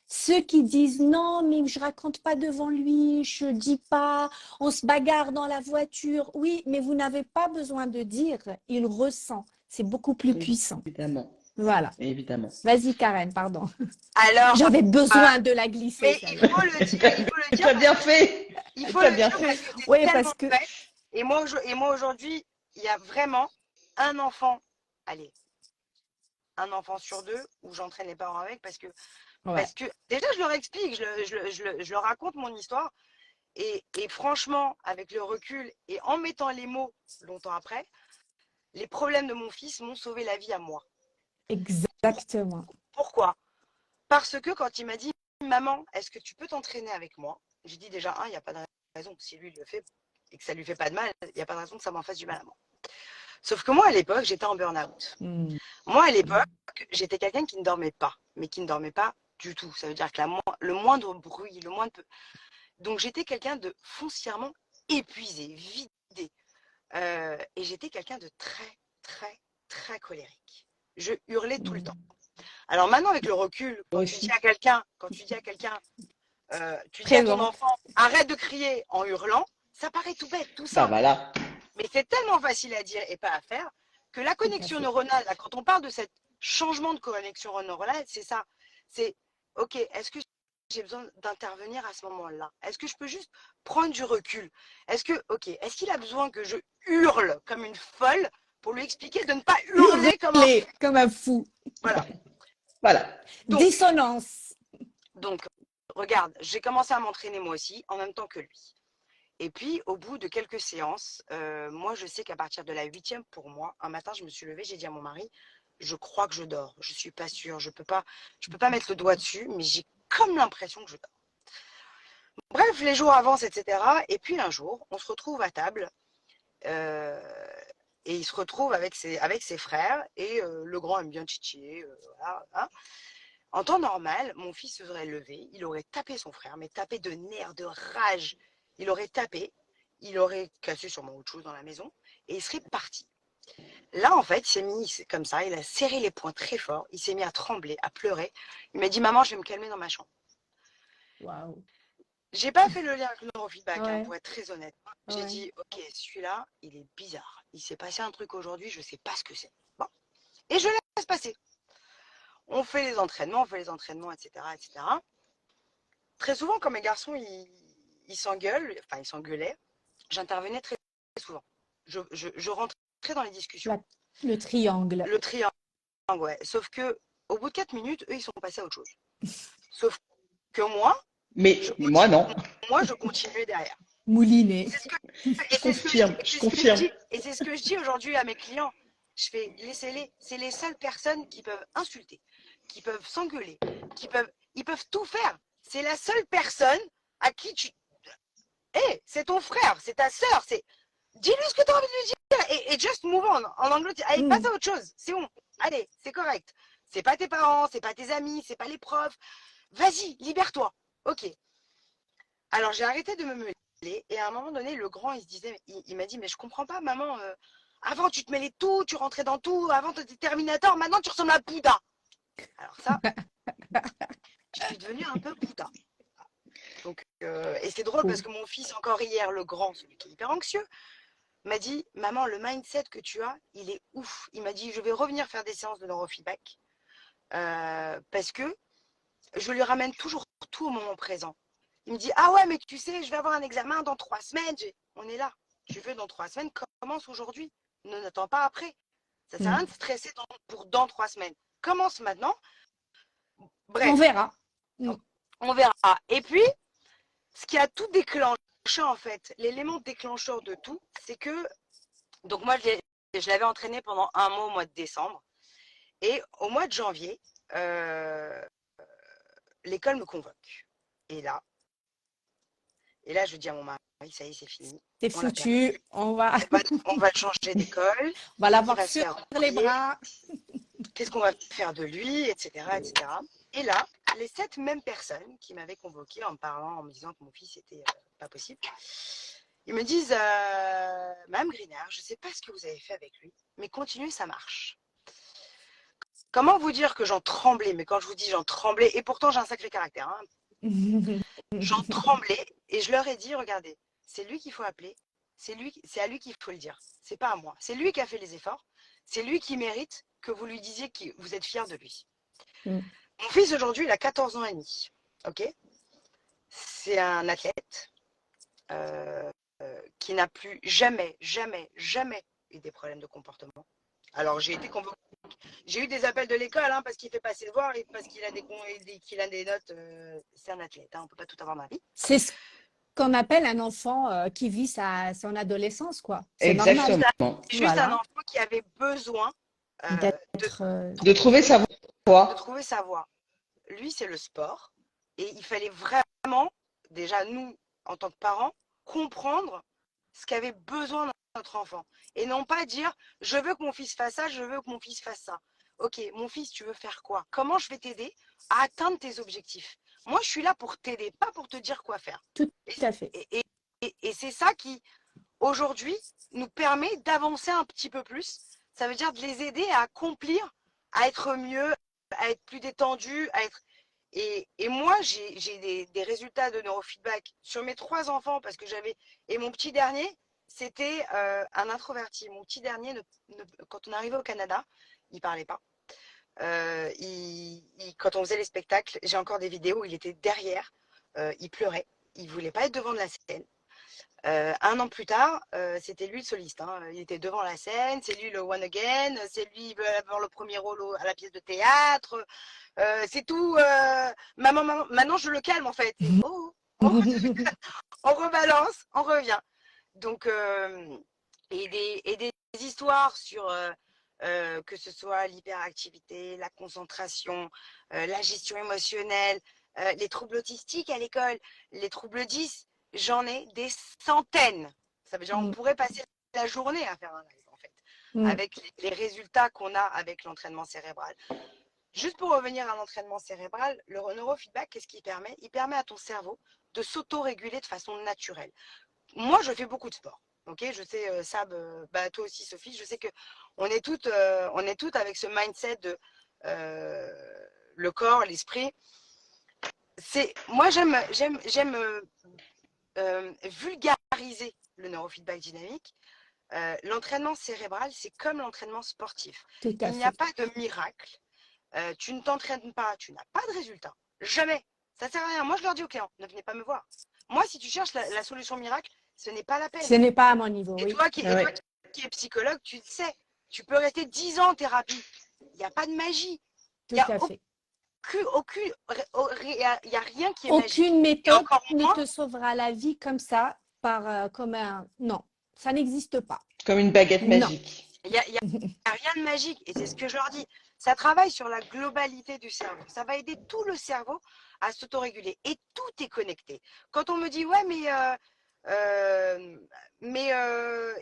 ceux qui disent non, mais je raconte pas devant lui, je dis pas, on se bagarre dans la voiture. Oui, mais vous n'avez pas besoin de dire, il ressent. C'est beaucoup plus puissant. Évidemment. Voilà. Évidemment. Vas-y, Karen, pardon. Alors, j'avais besoin de la glisser. Mais il faut le dire. Tu as bien fait. Il faut le dire parce que fait. Et moi aujourd'hui, il y a vraiment un enfant sur 2 où j'entraîne les parents avec parce que déjà je leur explique, je leur raconte mon histoire et franchement avec le recul et en mettant les mots longtemps après, les problèmes de mon fils m'ont sauvé la vie à moi. Exactement. Pourquoi? Parce que quand il m'a dit maman, est-ce que tu peux t'entraîner avec moi? J'ai dit déjà il n'y a pas de raison, si lui le fait et que ça lui fait pas de mal, il n'y a pas de raison que ça m'en fasse du mal à moi. Sauf que moi, à l'époque, j'étais en burn-out. Moi, à l'époque, j'étais quelqu'un qui ne dormait pas, mais qui ne dormait pas du tout. Ça veut dire que le moindre bruit, le moindre... Donc, j'étais quelqu'un de foncièrement épuisé, vidé. Et j'étais quelqu'un de très colérique. Je hurlais tout le temps. Alors maintenant, avec le recul, quand tu dis à quelqu'un, tu dis à ton enfant, arrête de crier en hurlant, ça paraît tout bête, tout simple. Voilà. Mais c'est tellement facile à dire et pas à faire que la connexion neuronale, là, quand on parle de ce changement de connexion neuronale, c'est ça. C'est, ok, est-ce que j'ai besoin d'intervenir à ce moment-là? Est-ce que je peux juste prendre du recul? Est-ce qu'il a besoin que je hurle comme une folle pour lui expliquer de ne pas hurler comme un fou. Voilà. Voilà. Dissonance. Donc, regarde, j'ai commencé à m'entraîner moi aussi, en même temps que lui. Et puis, au bout de quelques séances, moi, je sais qu'à partir de la 8e, pour moi, un matin, je me suis levée, j'ai dit à mon mari, je crois que je dors. Je suis pas sûre, je peux pas mettre le doigt dessus, mais j'ai comme l'impression que je dors. Bref, les jours avancent, etc. Et puis un jour, on se retrouve à table, et il se retrouve avec ses frères, et le grand aime bien titiller, voilà, hein. En temps normal, mon fils se serait levé, il aurait tapé son frère, mais tapé de nerfs, de rage. Il aurait tapé, il aurait cassé sûrement autre chose dans la maison, et il serait parti. Là, en fait, il s'est mis comme ça, il a serré les poings très fort, il s'est mis à trembler, à pleurer. Il m'a dit, maman, je vais me calmer dans ma chambre. Waouh. J'ai pas fait le lien avec le neurofeedback, Ouais. pour être très honnête. J'ai dit, ok, celui-là, il est bizarre. Il s'est passé un truc aujourd'hui, je sais pas ce que c'est. Bon. Et je laisse passer. On fait les entraînements, etc., etc. Très souvent, quand mes garçons, ils s'engueulaient, j'intervenais très, très souvent. Je rentrais dans les discussions. Le triangle. Le triangle, ouais. Sauf que au bout de 4 minutes, eux, ils sont passés à autre chose. Sauf que moi, moi, non. Moi, je continuais derrière. Mouliné. Je confirme. Et c'est ce que je dis aujourd'hui à mes clients. Je fais, laissez-les. C'est les seules personnes qui peuvent insulter, qui peuvent s'engueuler, ils peuvent tout faire. C'est la seule personne à qui tu... Hey, c'est ton frère, c'est ta sœur, dis-lui ce que tu as envie de lui dire et just move on. En anglais, allez, passe à autre chose. C'est bon. Allez, c'est correct. C'est pas tes parents, c'est pas tes amis, c'est pas les profs. Vas-y, libère-toi. Ok. Alors, j'ai arrêté de me mêler. Et à un moment donné, le grand, il m'a dit, mais je comprends pas, maman. Avant, tu te mêlais tout, tu rentrais dans tout. Avant, tu étais Terminator. Maintenant, tu ressembles à Bouddha. Alors ça, je suis devenue un peu Bouddha. Donc, et c'est drôle parce que mon fils, encore hier, le grand, celui qui est hyper anxieux, m'a dit, maman, le mindset que tu as, il est ouf. Il m'a dit, je vais revenir faire des séances de neurofeedback parce que je lui ramène toujours tout au moment présent. Il me dit, ah ouais, mais tu sais, je vais avoir un examen dans 3 semaines. On est là. Tu veux dans 3 semaines, commence aujourd'hui. Ne n'attends pas après. Ça sert à rien de stresser pour dans 3 semaines. Commence maintenant. Bref. On verra. On verra. Et puis, ce qui a tout déclenché, en fait, l'élément déclencheur de tout, c'est que, donc moi, je l'avais entraîné pendant un mois au mois de décembre. Et au mois de janvier, l'école me convoque. Et là, je dis à mon mari, ça y est, c'est fini. C'est foutu. On va changer d'école. On va l'avoir sur les bras. Qu'est-ce qu'on va faire de lui, etc., etc. Et là, les 7 mêmes personnes qui m'avaient convoquée en me disant que mon fils était pas possible, ils me disent, Madame Grinard, je ne sais pas ce que vous avez fait avec lui, mais continuez, ça marche. Comment vous dire que j'en tremblais, mais quand je vous dis j'en tremblais, et pourtant j'ai un sacré caractère, hein, j'en tremblais et je leur ai dit, regardez, c'est lui qu'il faut appeler, c'est à lui qu'il faut le dire, c'est pas à moi. C'est lui qui a fait les efforts, c'est lui qui mérite que vous lui disiez que vous êtes fiers de lui. Mon fils aujourd'hui, il a 14 ans et demi, ok. C'est un athlète qui n'a plus jamais eu des problèmes de comportement. Alors j'ai été convoquée. J'ai eu des appels de l'école hein, parce qu'il fait passer le voir et parce qu'il a des notes. C'est un athlète, hein, on ne peut pas tout avoir dans la vie. C'est ce qu'on appelle un enfant qui vit son adolescence, quoi. C'est exactement. Normal. C'est juste un enfant qui avait besoin de trouver sa voie. De trouver sa voie. Lui, c'est le sport. Et il fallait vraiment, déjà nous, en tant que parents, comprendre ce qu'avait besoin notre enfant. Et non pas dire, je veux que mon fils fasse ça, je veux que mon fils fasse ça. Ok, mon fils, tu veux faire quoi? Comment je vais t'aider à atteindre tes objectifs? Moi, je suis là pour t'aider, pas pour te dire quoi faire. Tout à fait. Et c'est ça qui, aujourd'hui, nous permet d'avancer un petit peu plus. Ça veut dire de les aider à accomplir, à être mieux, à être plus détendu, à être... Et moi, j'ai des résultats de neurofeedback sur mes 3 enfants parce que j'avais... Et mon petit dernier, c'était un introverti. Mon petit dernier, quand on arrivait au Canada, il ne parlait pas. Quand on faisait les spectacles, j'ai encore des vidéos où il était derrière, il pleurait, il ne voulait pas être devant de la scène. Un an plus tard, c'était lui le soliste. Hein. Il était devant la scène, c'est lui le one again, c'est lui veut avoir le premier rôle à la pièce de théâtre. C'est tout. Maman, maintenant je le calme en fait. Et, oh, oh, on rebalance, on revient. Donc, et des histoires sur que ce soit l'hyperactivité, la concentration, la gestion émotionnelle, les troubles autistiques à l'école, les troubles 10, j'en ai des centaines. Ça veut dire on pourrait passer la journée à faire un live en fait, avec les résultats qu'on a avec l'entraînement cérébral. Juste pour revenir à l'entraînement cérébral, le neurofeedback, qu'est-ce qu'il permet? Il permet à ton cerveau de s'auto-réguler de façon naturelle. Moi, je fais beaucoup de sport. Ok, je sais, Sab, toi aussi, Sophie, je sais que on est toutes avec ce mindset de le corps, l'esprit. Moi, j'aime vulgariser le neurofeedback dynamique. L'entraînement cérébral, c'est comme l'entraînement sportif. Il n'y a pas de miracle. Tu ne t'entraînes pas, tu n'as pas de résultat. Jamais. Ça ne sert à rien. Moi, je leur dis aux clients, ne venez pas me voir. Moi, si tu cherches la solution miracle, ce n'est pas la peine. Ce n'est pas à mon niveau. Et toi qui es psychologue, tu le sais. Tu peux rester 10 ans en thérapie. Il n'y a pas de magie. Tout à fait. Il n'y a rien qui est magique. Aucune méthode ne te sauvera la vie comme ça, comme un… Non, ça n'existe pas. Comme une baguette magique. Il n'y a rien de magique. Et c'est ce que je leur dis. Ça travaille sur la globalité du cerveau. Ça va aider tout le cerveau à s'autoréguler. Et tout est connecté. Quand on me dit, ouais,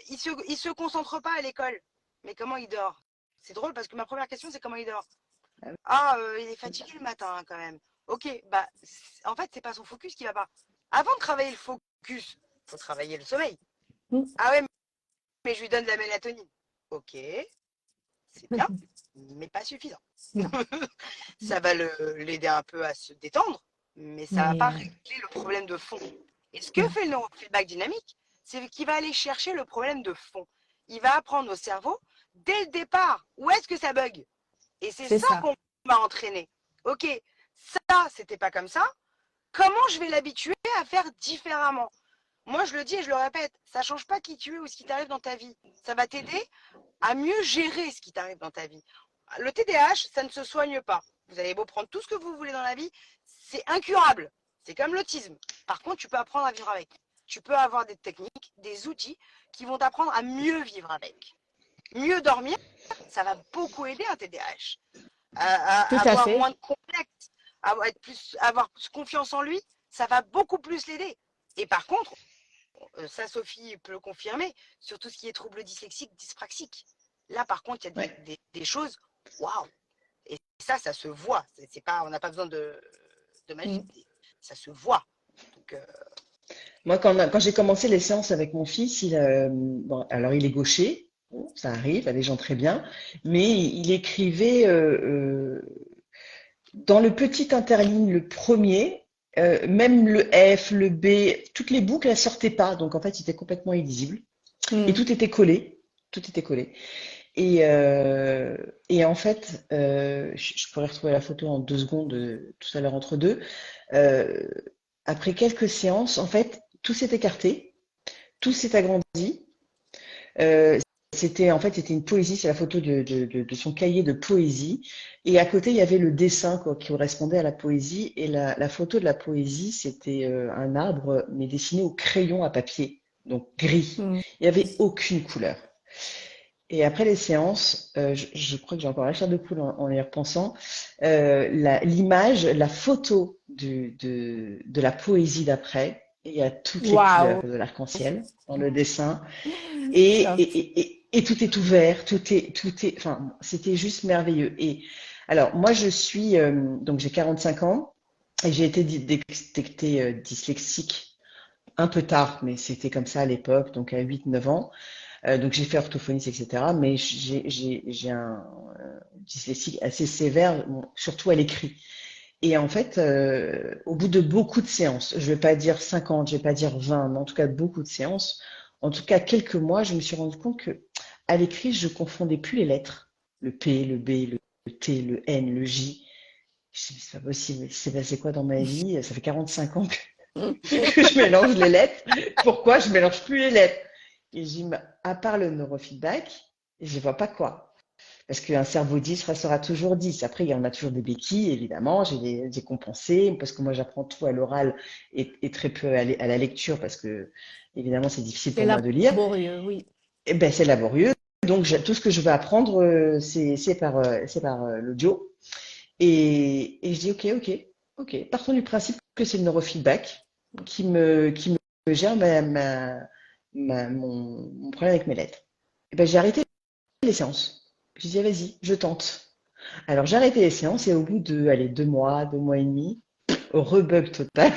il se concentre pas à l'école. Mais comment il dort? C'est drôle parce que ma première question, c'est comment il dort. Il est fatigué le matin quand même. Ok, en fait, c'est pas son focus qui va pas. Avant de travailler le focus, il faut travailler le sommeil. Ah ouais, mais je lui donne de la mélatonine. Ok, c'est bien, mais pas suffisant. Ça va l'aider un peu à se détendre, mais ça va pas régler le problème de fond. Et ce que fait le neurofeedback dynamique, c'est qu'il va aller chercher le problème de fond. Il va apprendre au cerveau, dès le départ, où est-ce que ça bug. Et c'est ça qu'on va entraîner. Ok, ça, c'était pas comme ça. Comment je vais l'habituer à faire différemment? Moi, je le dis et je le répète, ça change pas qui tu es ou ce qui t'arrive dans ta vie. Ça va t'aider à mieux gérer ce qui t'arrive dans ta vie. Le TDAH, ça ne se soigne pas. Vous avez beau prendre tout ce que vous voulez dans la vie, c'est incurable. C'est comme l'autisme. Par contre, tu peux apprendre à vivre avec. Tu peux avoir des techniques, des outils qui vont t'apprendre à mieux vivre avec. Mieux dormir, ça va beaucoup aider un TDAH. À avoir moins de complexe, avoir plus confiance en lui, ça va beaucoup plus l'aider. Et par contre, ça Sophie peut le confirmer, sur tout ce qui est troubles dyslexiques, dyspraxiques. Là par contre, il y a des choses, waouh. Et ça se voit. C'est pas, on n'a pas besoin de magie. Ça se voit. Donc, moi, quand j'ai commencé les séances avec mon fils, alors il est gaucher, ça arrive à des gens très bien, mais il écrivait dans le petit interligne, le premier, même le F, le B, toutes les boucles, elles sortaient pas. Donc en fait, c'était complètement illisible. Et tout était collé. Tout était collé. Et en fait, je pourrais retrouver la photo en 2 secondes, tout à l'heure entre deux. Après quelques séances, en fait, tout s'est écarté, tout s'est agrandi. C'était une poésie, c'est la photo de son cahier de poésie. Et à côté, il y avait le dessin qui correspondait à la poésie. Et la photo de la poésie, c'était un arbre, mais dessiné au crayon à papier, donc gris. Il n'y avait aucune couleur. Et après les séances, je crois que j'ai encore la chair de poule en y repensant, l'image, la photo de la poésie d'après, il y a toutes les couleurs de l'arc-en-ciel dans le dessin. Et tout est ouvert, enfin, c'était juste merveilleux. Et alors, moi, donc j'ai 45 ans et j'ai été détectée dyslexique un peu tard, mais c'était comme ça à l'époque, donc à 8-9 ans. Donc j'ai fait orthophoniste, etc. Mais j'ai un dyslexique assez sévère, surtout à l'écrit. Et en fait, au bout de beaucoup de séances, je vais pas dire 50, je vais pas dire 20, mais en tout cas beaucoup de séances, en tout cas quelques mois, je me suis rendu compte que à l'écrit, je confondais plus les lettres, le P, le B, le T, le N, le J. Je me suis dit, c'est pas possible, c'est passé quoi dans ma vie? Ça fait 45 ans que je mélange les lettres. Pourquoi je mélange plus les lettres? Et j'ai dit, à part le neurofeedback, je vois pas quoi. Parce qu'un cerveau 10 restera toujours 10. Après, il y en a toujours des béquilles, évidemment. J'ai compensé, parce que moi, j'apprends tout à l'oral et très peu à la lecture, parce que, évidemment, c'est difficile C'est pour moi de lire. laborieux, oui. Et ben, c'est laborieux. Donc, tout ce que je vais apprendre, c'est par l'audio. Et je dis, ok. Partons du principe que c'est le neurofeedback qui me gère mon problème avec mes lettres. Et ben, j'ai arrêté les séances. J'ai dit, vas-y, je tente. Alors, j'ai arrêté les séances et au bout de, allez, 2 mois, 2 mois et demi, rebug total.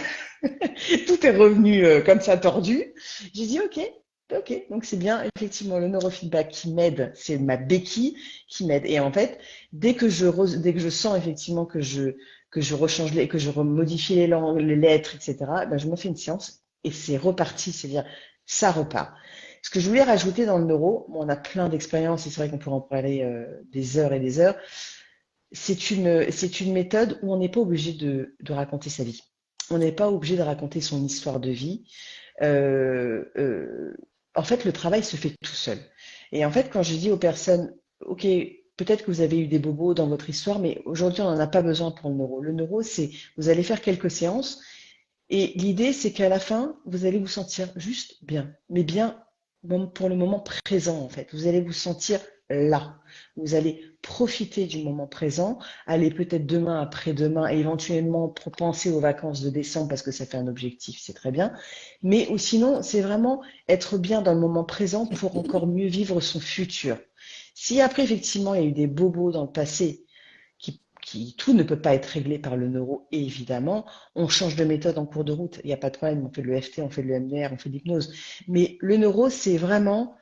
Tout est revenu comme ça tordu. J'ai dit, ok. Donc, c'est bien, effectivement, le neurofeedback qui m'aide, c'est ma béquille qui m'aide. Et en fait, dès que je sens effectivement que je rechange que je remodifie les langues, les lettres, etc., ben, je me fais une séance et c'est reparti. C'est-à-dire, ça repart. Ce que je voulais rajouter dans le neuro, bon, on a plein d'expériences et c'est vrai qu'on pourrait en parler des heures et des heures. C'est une méthode où on n'est pas obligé de raconter sa vie. On n'est pas obligé de raconter son histoire de vie. Euh, euh, En fait, le travail se fait tout seul. Et en fait, quand je dis aux personnes, OK, peut-être que vous avez eu des bobos dans votre histoire, mais aujourd'hui, on n'en a pas besoin pour le neuro. Le neuro, c'est, vous allez faire quelques séances et l'idée, c'est qu'à la fin, vous allez vous sentir juste bien, mais bien pour le moment présent, en fait. Vous allez vous sentir là. Vous allez profiter du moment présent, aller peut-être demain, après-demain, et éventuellement penser aux vacances de décembre parce que ça fait un objectif, c'est très bien. Mais ou sinon, c'est vraiment être bien dans le moment présent pour encore mieux vivre son futur. Si après, effectivement, il y a eu des bobos dans le passé, tout ne peut pas être réglé par le neuro, et évidemment, on change de méthode en cours de route, il n'y a pas de problème, on fait de l'EFT, on fait de l'EMDR, on fait de l'hypnose. Mais le neuro, c'est vraiment,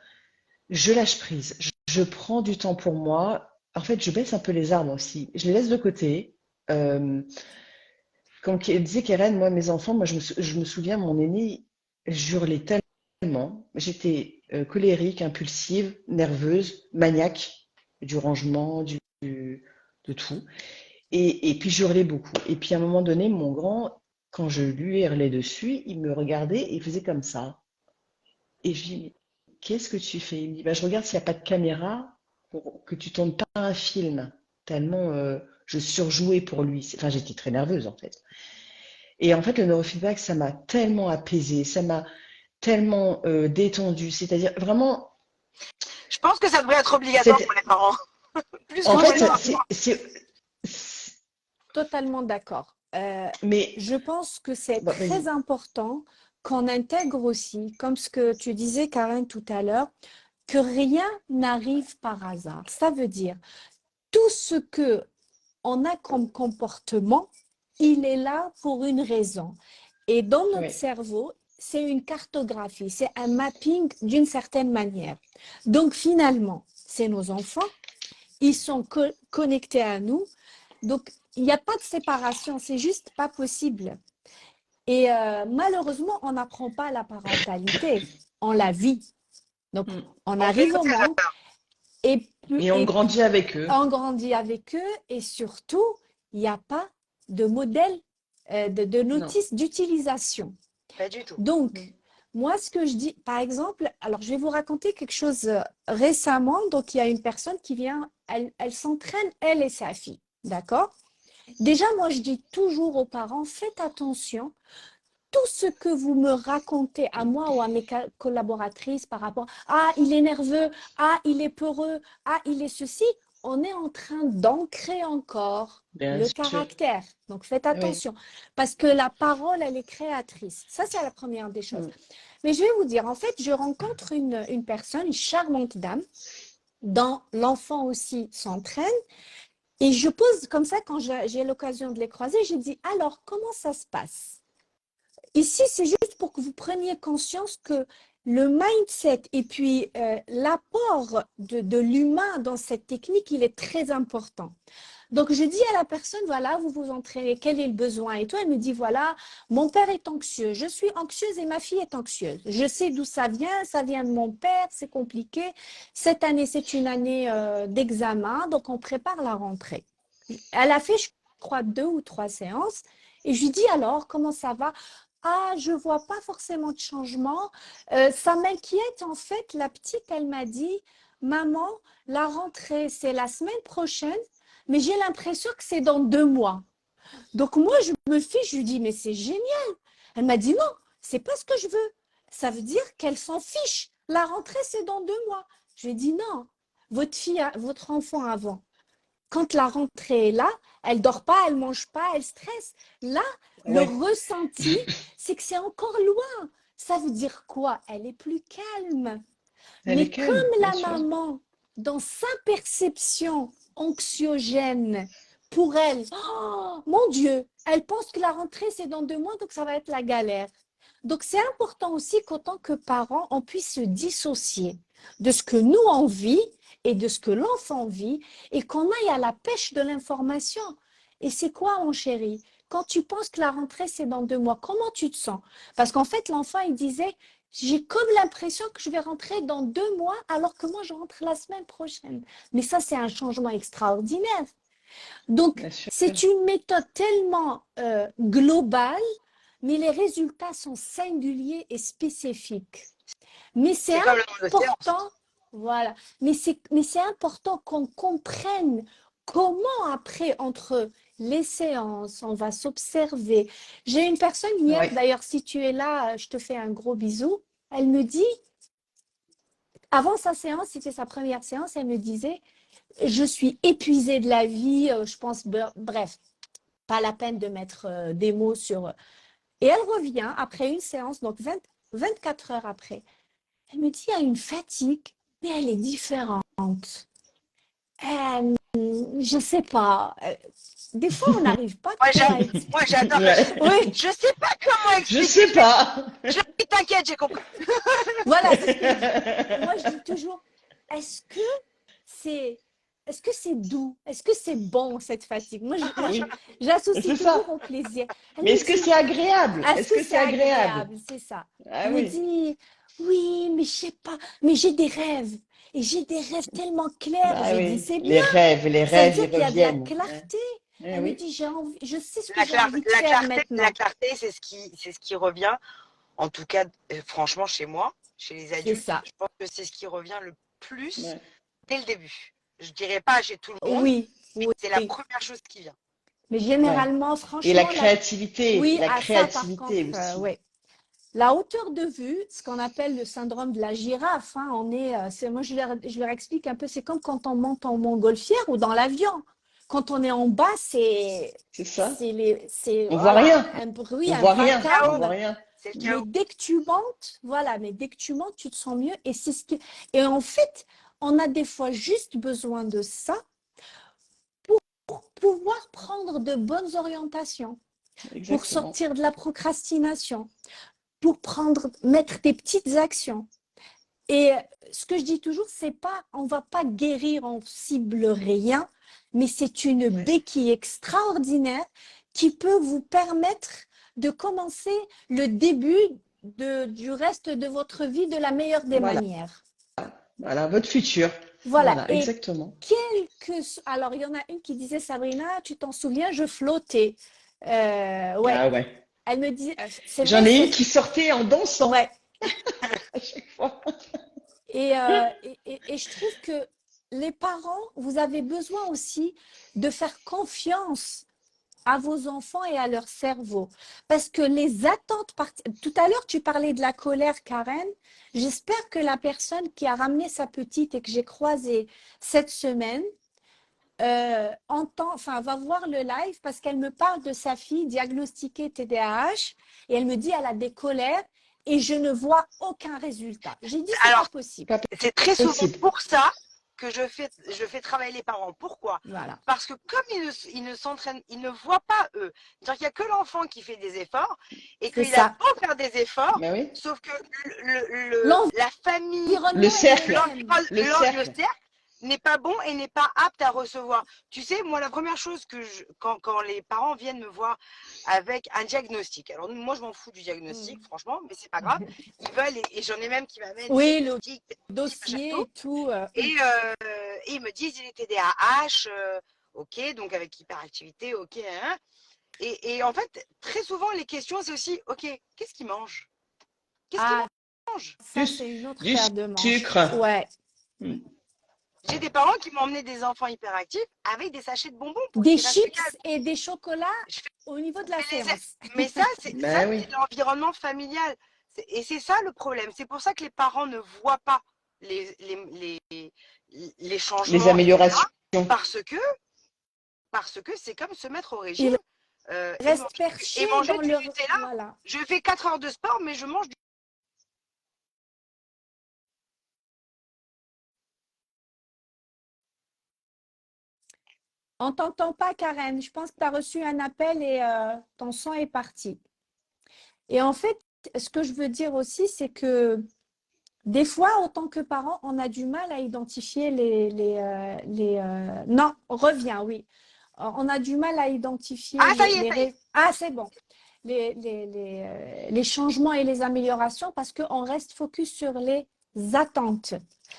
je lâche prise, je prends du temps pour moi. En fait, je baisse un peu les armes aussi, je les laisse de côté. Euh, Comme disait Keren, moi, mes enfants, moi, je me souviens, mon aîné, je hurlais tellement, j'étais colérique, impulsive, nerveuse, maniaque, du rangement, de tout. Et puis j'hurlais beaucoup. Et puis à un moment donné, mon grand, quand je lui hurlais dessus, il me regardait et il faisait comme ça. Et je lui dis, mais qu'est-ce que tu fais? Il me dit, bah, je regarde s'il n'y a pas de caméra pour que tu tournes pas un film. Tellement je surjouais pour lui. Enfin, j'étais très nerveuse en fait. Et en fait, le neurofeedback, ça m'a tellement apaisée, ça m'a tellement détendue. C'est-à-dire vraiment, Je pense que ça devrait être obligatoire pour cette... les parents. Plus en que pour fait, les enfants. Totalement d'accord. Mais Je pense que c'est bon, très vas-y. important qu'on intègre aussi, comme ce que tu disais, Karen, tout à l'heure, que rien n'arrive par hasard. Ça veut dire tout ce que on a comme comportement, il est là pour une raison. Et dans notre Oui, cerveau, c'est une cartographie, c'est un mapping d'une certaine manière. Donc finalement, c'est nos enfants, ils sont connectés à nous. Donc il n'y a pas de séparation, c'est juste pas possible. Et malheureusement, on n'apprend pas la parentalité, on la vit. Donc mm. on On fait arrive nos au monde erreurs. et, Et on et grandit avec eux. on grandit avec eux et surtout, il n'y a pas de modèle, de Non. notice d'utilisation. Pas du tout. Donc, Mm. moi, ce que je dis, par exemple, alors je vais vous raconter quelque chose récemment. Donc, il y a une personne qui vient, elle s'entraîne, elle et sa fille. D'accord? Déjà, moi, je dis toujours aux parents, faites attention. Tout ce que vous me racontez à moi ou à mes collaboratrices par rapport à il est nerveux, ah, il est peureux, ah, il est ceci, on est en train d'ancrer encore Bien le sûr. caractère. Donc, faites Oui. attention parce que la parole, elle est créatrice. Ça, c'est la première des choses. Mm. Mais je vais vous dire, en fait, je rencontre une personne, une charmante dame, dont l'enfant aussi s'entraîne. Et je pose comme ça, quand j'ai l'occasion de les croiser, je dis, alors, comment ça se passe? Ici, c'est juste pour que vous preniez conscience que le mindset et puis l'apport de l'humain dans cette technique, il est très important. Donc, je dis à la personne, voilà, vous vous entraînez, quel est le besoin? Et toi, elle me dit, voilà, mon père est anxieux, je suis anxieuse et ma fille est anxieuse. Je sais d'où ça vient de mon père, c'est compliqué. Cette année, c'est une année d'examen, donc on prépare la rentrée. Elle a fait, je crois, 2 ou 3 séances et je lui dis alors, comment ça va? ah, je vois pas forcément de changement. Ça m'inquiète en fait. La petite, elle m'a dit, maman, la rentrée, c'est la semaine prochaine, mais j'ai l'impression que c'est dans 2 mois. Donc moi, je me fiche, je lui dis, mais c'est génial. Elle m'a dit, non, c'est pas ce que je veux. Ça veut dire qu'elle s'en fiche. La rentrée, c'est dans 2 mois. Je lui ai dit, non, votre enfant avant, quand la rentrée est là, elle dort pas, elle mange pas, elle stresse. Là, le Ouais, ressenti, c'est que c'est encore loin. Ça veut dire quoi? Elle est plus calme. elle est Mais calme, comme bien la sûr. maman, dans sa perception anxiogène, pour elle, oh, mon Dieu, elle pense que la rentrée, c'est dans 2 mois, donc ça va être la galère. Donc, c'est important aussi qu'en tant que parents, on puisse se dissocier de ce que nous, on vit et de ce que l'enfant vit et qu'on aille à la pêche de l'information. Et c'est quoi, mon chéri? Quand tu penses que la rentrée, c'est dans 2 mois, comment tu te sens? Parce qu'en fait, l'enfant, il disait, j'ai comme l'impression que je vais rentrer dans 2 mois alors que moi, je rentre la semaine prochaine. Mais ça, c'est un changement extraordinaire. Donc, Bien sûr. c'est une méthode tellement globale, mais les résultats sont singuliers et spécifiques. Mais c'est C'est comme le monde de séance. important, voilà, mais c'est important qu'on comprenne comment après, entre les séances, on va s'observer. J'ai une personne hier, Ouais. d'ailleurs, si tu es là, je te fais un gros bisou. Elle me dit, avant sa séance, c'était sa première séance, elle me disait, je suis épuisée de la vie, je pense, bref, pas la peine de mettre des mots sur. Et elle revient après une séance, donc 24 heures après. Elle me dit, il y a une fatigue, mais elle est différente. Je ne sais pas. Des fois, on n'arrive pas Moi, trop à expliquer. moi, j'adore. Ouais. Oui, Je sais pas comment Je expliquer. sais pas. T'inquiète, j'ai compris. voilà, c'est ce que je dis. Moi, je dis toujours, est-ce que c'est est-ce que c'est doux? Est-ce que c'est bon, cette fatigue? Moi, Oui, j'associe c'est ça. toujours au plaisir. Elle Mais me est-ce que dit, c'est agréable? est-ce Est-ce que que c'est c'est agréable? agréable? C'est ça. Ah Elle me oui. dit, oui, mais je sais pas, mais j'ai des rêves. Et j'ai des rêves tellement clairs. Bah J'ai dit, oui. c'est bien. Les Ça veut rêves, dire ils qu'il y a de la reviennent. clarté. Eh Elle me oui. dit, j'ai envie, je sais ce que j'ai envie de La faire clarté, maintenant. c'est ce qui revient. En tout cas, franchement, chez moi, chez les C'est adultes, ça. je pense que c'est ce qui revient le plus Ouais. dès le début. Je dirais pas chez tout le monde, Oui, mais oui. c'est la première chose qui vient. Mais Ouais. généralement, Et franchement, la à ça, par créativité contre, aussi. oui. La hauteur de vue, ce qu'on appelle le syndrome de la girafe, hein, moi je leur explique un peu, c'est comme quand on monte en montgolfière ou dans l'avion. Quand on est en bas, C'est ça. On voit voilà, rien. un bruit, On un voit rien. On vacarme. voit rien. C'est le Mais chaos. dès que tu montes, voilà, mais dès que tu montes, tu te sens mieux. Et en fait, on a des fois juste besoin de ça pour pouvoir prendre de bonnes orientations, pour Exactement. sortir de la procrastination, pour mettre des petites actions. Et ce que je dis toujours, c'est pas, on va pas guérir, on cible rien, mais c'est une Ouais. béquille extraordinaire qui peut vous permettre de commencer le début du reste de votre vie de la meilleure des Voilà. manières. Voilà, votre futur. Voilà. Voilà, Et exactement. alors, il y en a une qui disait, Sabrina, tu t'en souviens, je flottais. Ouais, Ah ouais. elle me dit, c'est J'en vrai, ai une qui sortait en dansant ouais. à chaque fois. Et je trouve que les parents, vous avez besoin aussi de faire confiance à vos enfants et à leur cerveau. Parce que les attentes, tout à l'heure, tu parlais de la colère, Karen. J'espère que la personne qui a ramené sa petite et que j'ai croisée cette semaine va voir le live parce qu'elle me parle de sa fille diagnostiquée TDAH et elle me dit elle a des colères et je ne vois aucun résultat. J'ai dit c'est pas Alors, possible. Pas c'est très souvent possible. pour ça que je fais travailler les parents. Pourquoi? Voilà. Parce que comme ils ne s'entraînent, ils ne voient pas eux. C'est-à-dire qu'il n'y a que l'enfant qui fait des efforts et C'est qu'il a ça. beau faire des efforts, Bah oui. sauf que la famille, Le L'environnement est cercle. le même. Le le cercle. cercle n'est pas bon et n'est pas apte à recevoir. Tu sais, moi, la première chose quand les parents viennent me voir avec un diagnostic, alors moi, je m'en fous du diagnostic, franchement, mais c'est pas grave. Ils veulent, et j'en ai même qui m'amènent Oui, le diagnostic, machin, dossier tout. et tout. Et ils me disent, il est TDAH, ok, donc avec hyperactivité, ok, hein. Et en fait, très souvent, les questions, c'est aussi, OK, qu'est-ce qu'ils mangent? Qu'est-ce qu'ils Ah, mangent? ça, c'est une autre Du paire de manches. sucre. Ouais. Mm. J'ai des parents qui m'ont emmené des enfants hyperactifs avec des sachets de bonbons pour Des qu'ils restent calmes. chips et des chocolats Je fais au niveau de la séance. Mais ça, Ben oui. c'est l'environnement familial. Et c'est ça le problème. C'est pour ça que les parents ne voient pas les, les, les, les Les changements, etc. améliorations. Parce que c'est comme se mettre au régime Ils et, restent perchés manger dans du leur... Nutella. Voilà. Je fais 4 heures de sport, mais je mange du... On t'entend pas, Karen. Je pense que tu as reçu un appel et ton son est parti. Et en fait, ce que je veux dire aussi, c'est que des fois, en tant que parent, on a du mal à identifier Non, reviens, oui. On a du mal à identifier Ah, ça y est, ça y est. Ah, c'est bon. Les changements et les améliorations parce qu'on reste focus sur les attentes.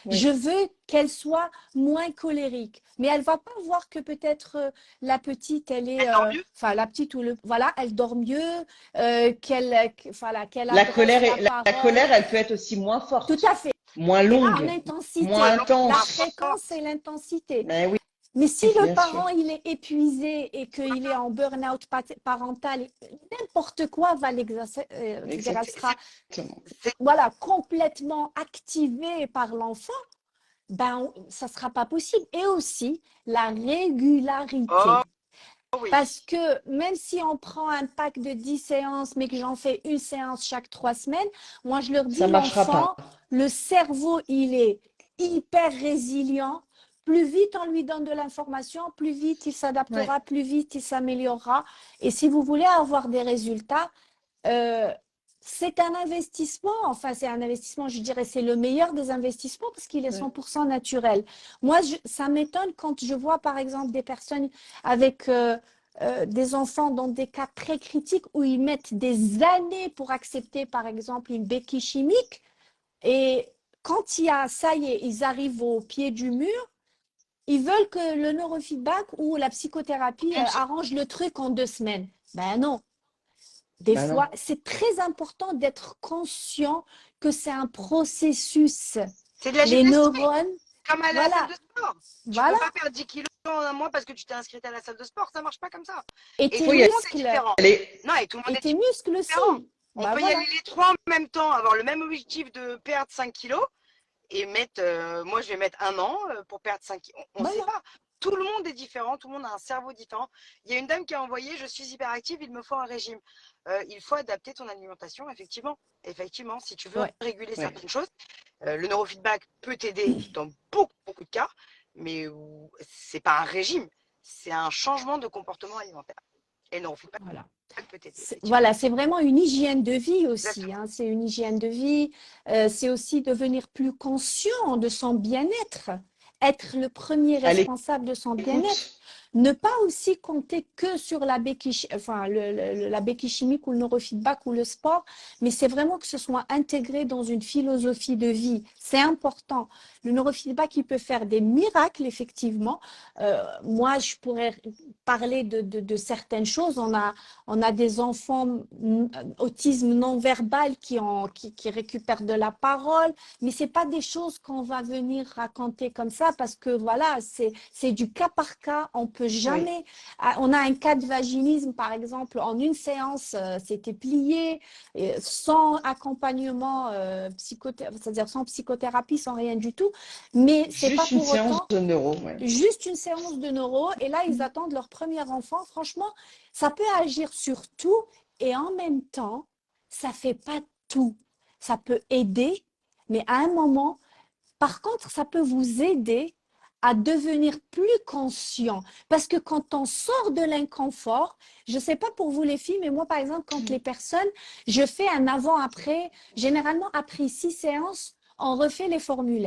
Oui. Je veux qu'elle soit moins colérique, mais elle va pas voir que peut-être la petite, elle est, Elle dort mieux. enfin la petite ou le, voilà, elle dort mieux, voilà, qu'elle La adresse colère, la la parole. colère, elle peut être aussi moins Tout forte, à fait. moins Et en longue, intensité, moins la intense. fréquence et l'intensité. Ben oui, Mais si le bien parent sûr. il est épuisé et qu'il est en burn-out parental, n'importe quoi va l'exercer. Je veux dire, elle sera voilà, complètement activée par l'enfant. Ben, ça ne sera pas possible. Et aussi la régularité. Oh oui. Parce que même si on prend un pack de 10 séances, mais que j'en fais une séance chaque 3 semaines, moi je leur dis, Ça marchera pas. l'enfant, le cerveau, il est hyper résilient. Plus vite on lui donne de l'information, plus vite il s'adaptera, Ouais. plus vite il s'améliorera. Et si vous voulez avoir des résultats, c'est un investissement, enfin c'est un investissement, je dirais c'est le meilleur des investissements parce qu'il est 100% naturel. Moi, ça m'étonne quand je vois par exemple des personnes avec des enfants dans des cas très critiques où ils mettent des années pour accepter par exemple une béquille chimique et quand il y a, ça y est, ils arrivent au pied du mur, ils veulent que le neurofeedback ou la psychothérapie arrange le truc en 2 semaines. Ben non. Des Ben non. fois, c'est très important d'être conscient que c'est un processus. C'est de la Les gymnastique, neurones, comme à la salle voilà, de sport. Tu voilà. peux pas perdre 10 kilos en un mois parce que tu t'es inscrite à la salle de sport. Ça marche pas comme ça. Et Et tes tout le monde est muscles, différent. Allez, Non, et tout le monde et est tes muscles différent. aussi. On Bah peut y voilà. aller les trois en même temps, avoir le même objectif de perdre 5 kilos et mettre, moi je vais mettre 1 an pour perdre 5 kilos. On ne sait Voilà. pas. Tout le monde est différent, tout le monde a un cerveau différent. Il y a une dame qui a envoyé, je suis hyperactive, il me faut un régime. Il faut adapter ton alimentation, effectivement. Effectivement, si tu veux Ouais. réguler ouais. certaines choses, le neurofeedback peut t'aider dans beaucoup, beaucoup de cas, mais c'est pas un régime, c'est un changement de comportement alimentaire. Et le neurofeedback Voilà. peut t'aider. Voilà, c'est vraiment une hygiène de vie aussi. Exactement. Hein. C'est une hygiène de vie. C'est aussi devenir plus conscient de son bien-être. Être le premier À responsable de son bien-être. l'écoute. Ne pas aussi compter que sur la béquille, enfin, la béquille chimique ou le neurofeedback ou le sport, mais c'est vraiment que ce soit intégré dans une philosophie de vie. C'est important. Le neurofeedback, il peut faire des miracles, effectivement. Moi, je pourrais parler de certaines choses. On a des enfants autisme non verbal qui récupèrent de la parole, mais c'est pas des choses qu'on va venir raconter comme ça parce que voilà, c'est du cas par cas. On peut jamais. Oui. On a un cas de vaginisme par exemple en une séance, c'était plié, sans accompagnement c'est-à-dire sans psychothérapie, sans rien du tout. Mais c'est pas Juste une pour séance autant de neuro. Ouais. juste une séance de neuro et là ils attendent leur premier enfant. Franchement, ça peut agir sur tout et en même temps, ça fait pas tout. Ça peut aider, mais à un moment, par contre, ça peut vous aider à devenir plus conscient. Parce que quand on sort de l'inconfort, je ne sais pas pour vous les filles, mais moi, par exemple, quand les personnes, je fais un avant-après, généralement après 6 séances, on refait les formulaires.